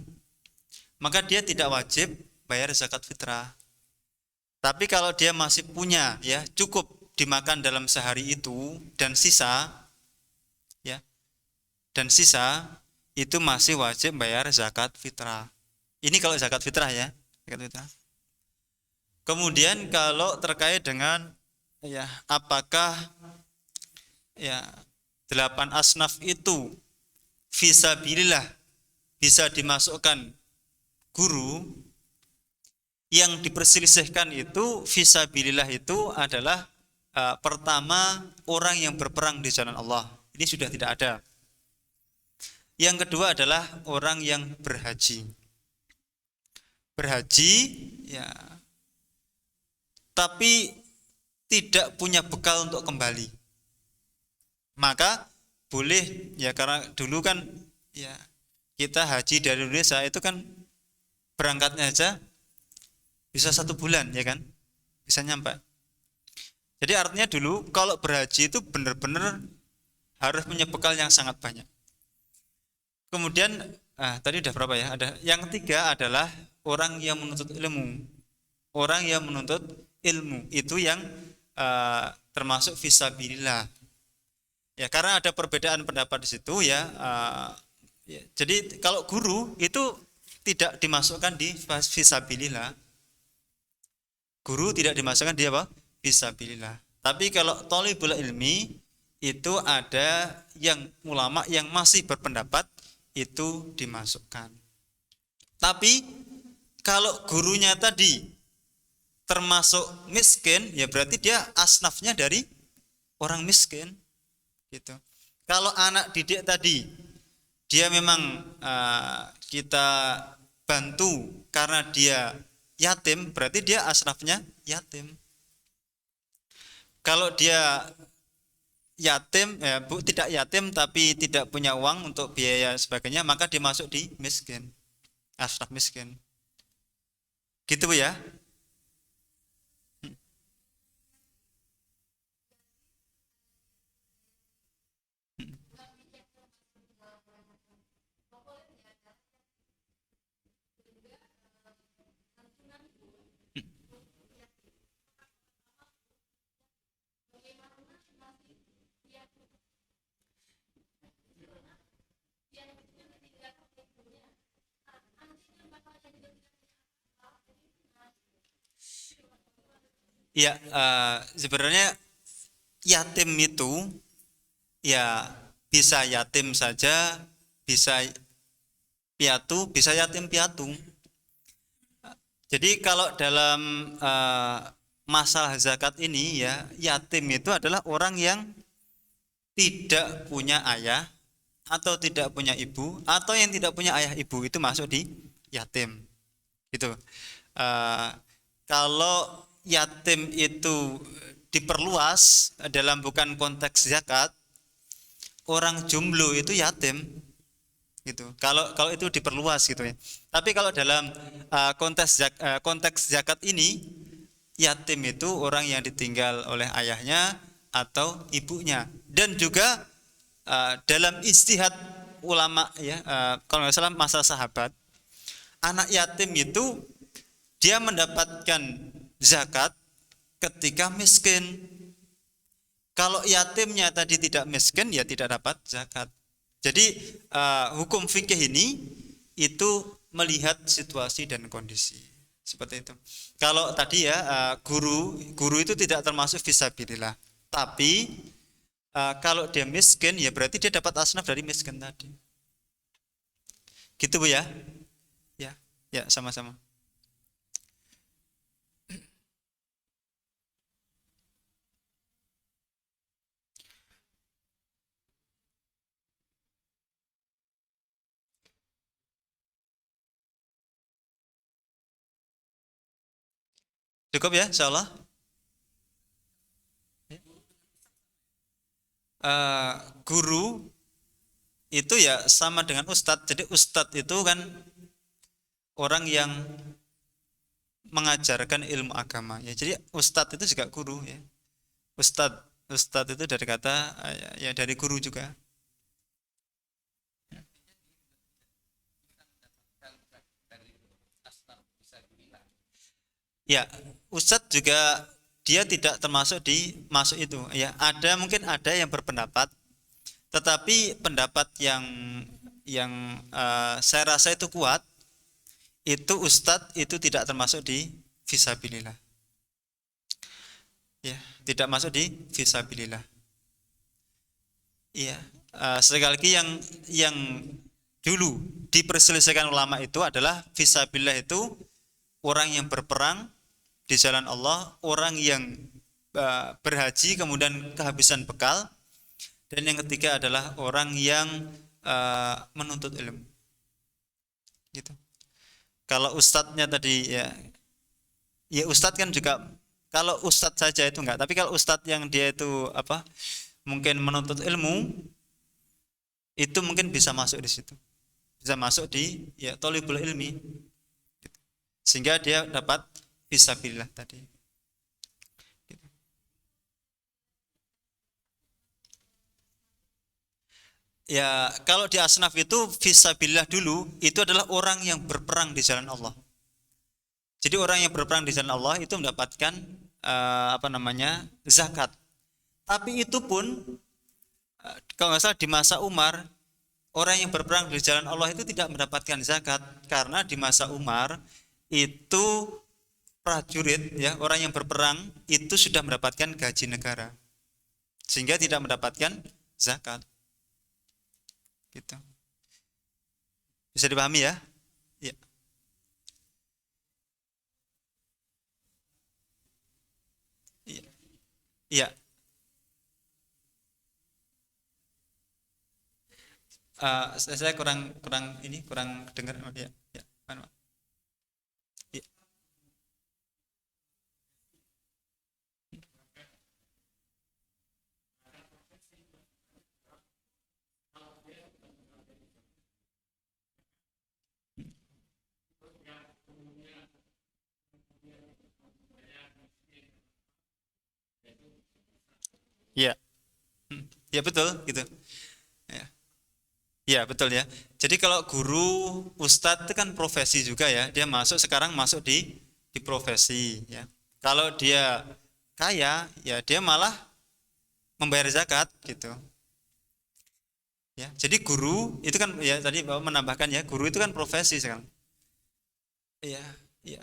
maka dia tidak wajib bayar zakat fitrah. Tapi kalau dia masih punya ya cukup dimakan dalam sehari itu dan sisa ya dan sisa itu masih wajib bayar zakat fitrah. Ini kalau zakat fitrah ya, zakat fitrah. Kemudian kalau terkait dengan ya apakah ya 8 asnaf itu fisabilillah bisa dimasukkan guru, yang diperselisihkan itu fisabilillah itu adalah pertama orang yang berperang di jalan Allah. Ini sudah tidak ada. Yang kedua adalah orang yang berhaji. Berhaji ya tapi tidak punya bekal untuk kembali. Maka boleh ya, karena dulu kan ya kita haji dari Indonesia itu kan berangkatnya aja bisa 1 bulan ya kan, bisa nyampe. Jadi artinya dulu kalau berhaji itu benar-benar harus punya bekal yang sangat banyak. Kemudian tadi udah berapa ya? Ada yang ketiga adalah orang yang menuntut ilmu. Orang yang menuntut ilmu itu yang termasuk fisabilillah. Ya karena ada perbedaan pendapat di situ ya. Ya. Jadi kalau guru itu tidak dimasukkan di fisabilillah. Guru tidak dimasukkan di apa? Fisabilillah. Tapi kalau thalibul ilmi itu ada yang ulama yang masih berpendapat itu dimasukkan. Tapi kalau gurunya tadi termasuk miskin, ya berarti dia asnafnya dari orang miskin, gitu. Kalau anak didik tadi dia memang kita bantu karena dia yatim, berarti dia asnafnya yatim. Kalau dia yatim, tidak yatim tapi tidak punya uang untuk biaya sebagainya, maka dimasuk di miskin, asnaf miskin. Gitu Bu ya. Ya, sebenarnya yatim itu ya bisa yatim saja, bisa piatu, bisa yatim piatu. Jadi kalau dalam masalah zakat ini ya, yatim itu adalah orang yang tidak punya ayah atau tidak punya ibu atau yang tidak punya ayah ibu, itu masuk di yatim. Gitu. Eh, Kalau yatim itu diperluas dalam bukan konteks zakat, orang jomblo itu yatim gitu. Kalau itu diperluas gitu ya. Tapi kalau dalam konteks zakat ini, yatim itu orang yang ditinggal oleh ayahnya atau ibunya. Dan juga dalam istihad ulama ya, kalau nggak salah masa sahabat, anak yatim itu dia mendapatkan zakat ketika miskin. Kalau yatimnya tadi tidak miskin, ya tidak dapat zakat. Jadi hukum fikih ini itu melihat situasi dan kondisi seperti itu. Kalau tadi ya guru itu tidak termasuk fisabilillah. Tapi kalau dia miskin, ya berarti dia dapat asnaf dari miskin tadi. Gitu Bu ya? Ya, ya sama-sama. Cukup ya, insyaallah. Eh, Guru itu ya sama dengan ustadz. Jadi ustadz itu kan orang yang mengajarkan ilmu agama ya. Jadi ustadz itu juga guru ya. Ustadz Ustadz itu dari kata ya dari guru juga. Ya, ustadz juga dia tidak termasuk di masuk itu ya. Ada mungkin ada yang berpendapat, tetapi pendapat yang saya rasa itu kuat, itu ustadz itu tidak termasuk di fisabilillah. Ya, tidak masuk di fisabilillah. Iya, sekali lagi yang dulu diperselisihkan ulama itu adalah fisabilillah itu orang yang berperang di jalan Allah, orang yang berhaji kemudian kehabisan bekal, dan yang ketiga adalah orang yang menuntut ilmu. Gitu. Kalau ustadznya tadi ya ustadz kan juga, kalau ustadz saja itu enggak, tapi kalau ustadz yang dia itu apa mungkin menuntut ilmu itu mungkin bisa masuk di situ, bisa masuk di ya thalibul ilmi, sehingga dia dapat fisabilillah tadi. Ya kalau di asnaf itu fisabilillah dulu itu adalah orang yang berperang di jalan Allah. Jadi orang yang berperang di jalan Allah itu mendapatkan apa namanya zakat. Tapi itu pun kalau nggak salah di masa Umar, orang yang berperang di jalan Allah itu tidak mendapatkan zakat karena di masa Umar itu prajurit ya, orang yang berperang itu sudah mendapatkan gaji negara, sehingga tidak mendapatkan zakat. Gitu. Bisa dipahami ya? Ya. Iya. Iya. Saya kurang kurang ini kurang dengar ya. Ya. Ya. Ya. Ya betul gitu. Ya. Ya betul ya. Jadi kalau guru, ustadz itu kan profesi juga ya. Dia masuk sekarang masuk di profesi ya. Kalau dia kaya ya dia malah membayar zakat gitu. Ya. Jadi guru itu kan ya tadi Bapak menambahkan ya, guru itu kan profesi sekarang. Iya, iya.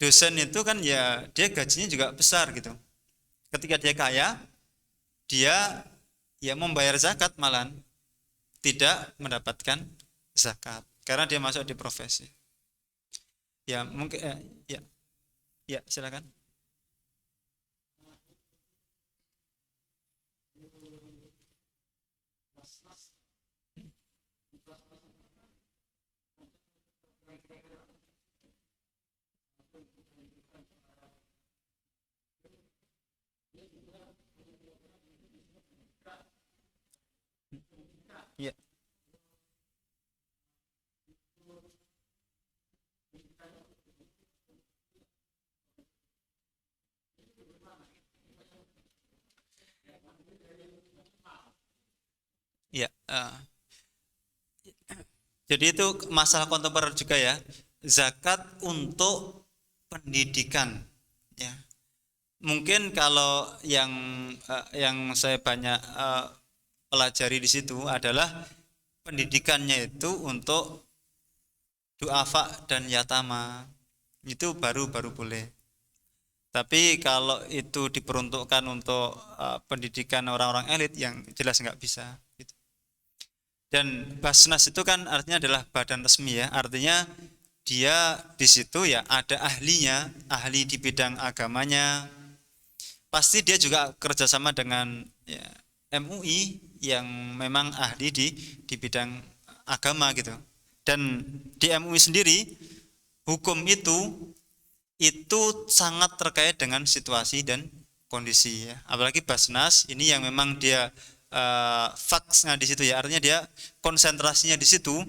Dosen itu kan ya dia gajinya juga besar gitu. Ketika dia kaya, dia ya membayar zakat malah tidak mendapatkan zakat karena dia masuk di profesi. Ya mungkin ya ya silakan. Ya ya. Jadi itu masalah kontemporer juga ya. Zakat untuk pendidikan ya. Mungkin kalau yang saya banyak pelajari di situ adalah pendidikannya itu untuk duafa dan yatama. Itu baru boleh. Tapi kalau itu diperuntukkan untuk pendidikan orang-orang elit yang jelas nggak bisa. Gitu. Dan Basnas itu kan artinya adalah badan resmi ya. Artinya dia di situ ya ada ahlinya, ahli di bidang agamanya. Pasti dia juga kerjasama dengan ya, MUI yang memang ahli di bidang agama gitu. Dan di MUI sendiri hukum itu itu sangat terkait dengan situasi dan kondisi ya. Apalagi Basnas ini yang memang dia faksnya di situ ya, artinya dia konsentrasinya di situ.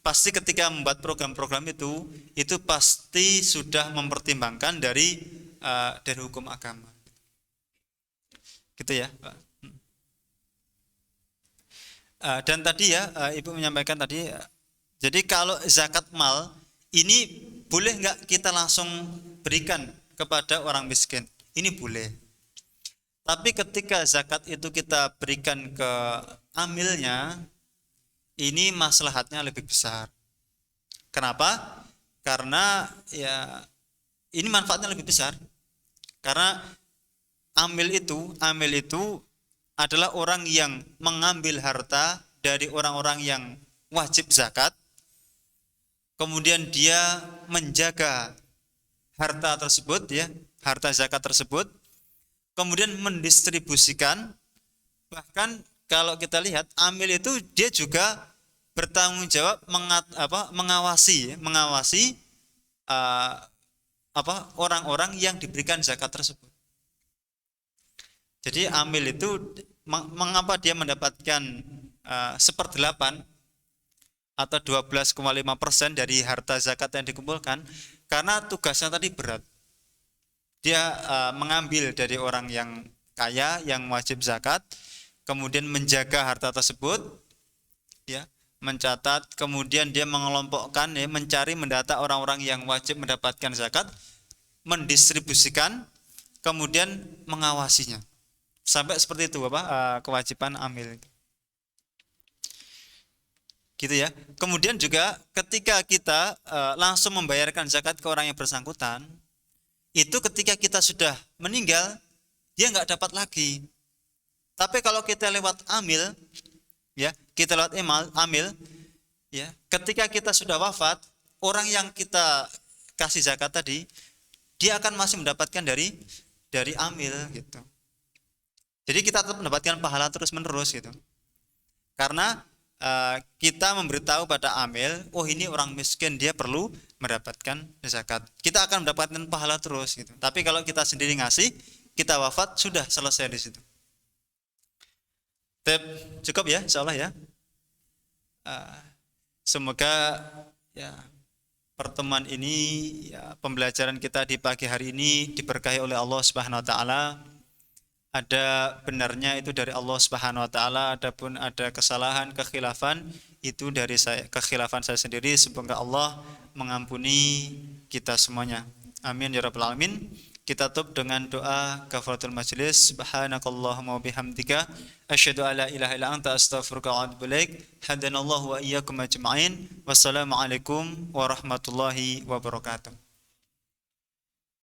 Pasti ketika membuat program-program itu pasti sudah mempertimbangkan dari hukum agama. Gitu ya, Pak. Dan tadi ya Ibu menyampaikan tadi, jadi kalau zakat mal ini boleh nggak kita langsung berikan kepada orang miskin? Ini boleh. Tapi ketika zakat itu kita berikan ke amilnya, ini maslahatnya lebih besar. Kenapa? Karena ya ini manfaatnya lebih besar. Karena amil itu adalah orang yang mengambil harta dari orang-orang yang wajib zakat, kemudian dia menjaga harta tersebut ya, harta zakat tersebut, kemudian mendistribusikan. Bahkan kalau kita lihat amil itu dia juga bertanggung jawab mengawasi orang-orang yang diberikan zakat tersebut. Jadi amil itu mengapa dia mendapatkan 1/8 atau 12,5% dari harta zakat yang dikumpulkan? Karena tugasnya tadi berat. Dia mengambil dari orang yang kaya yang wajib zakat, kemudian menjaga harta tersebut, ya, mencatat, kemudian dia mengelompokkan, ya, mencari mendata orang-orang yang wajib mendapatkan zakat, mendistribusikan, kemudian mengawasinya. Sampai seperti itu Bapak, kewajiban amil. Gitu ya. Kemudian juga ketika kita langsung membayarkan zakat ke orang yang bersangkutan, itu ketika kita sudah meninggal, dia nggak dapat lagi. Tapi kalau kita lewat amil, ya, kita lewat amil, ya, ketika kita sudah wafat, orang yang kita kasih zakat tadi, dia akan masih mendapatkan dari amil gitu. Jadi kita tetap mendapatkan pahala terus-menerus gitu. Karena kita memberitahu pada amil, oh ini orang miskin, dia perlu mendapatkan zakat. Kita akan mendapatkan pahala terus gitu. Tapi kalau kita sendiri ngasih, kita wafat, sudah selesai di situ. Cukup ya, insyaallah ya. Semoga ya pertemuan ini, ya, pembelajaran kita di pagi hari ini diberkahi oleh Allah Subhanahu wa taala. Ada benarnya itu dari Allah Subhanahu wa taala, adapun ada kesalahan, kekhilafan itu dari kekhilafan saya sendiri. Semoga Allah mengampuni kita semuanya. Amin ya rabbal alamin. Kita tutup dengan doa kafaratul majlis. Subhanakallahumma wa bihamdika asyhadu an la ilaha illa anta astaghfiruka wa atubu ilaik. Hadanallahu wa iyyakum ajma'in. Wassalamualaikum warahmatullahi wabarakatuh.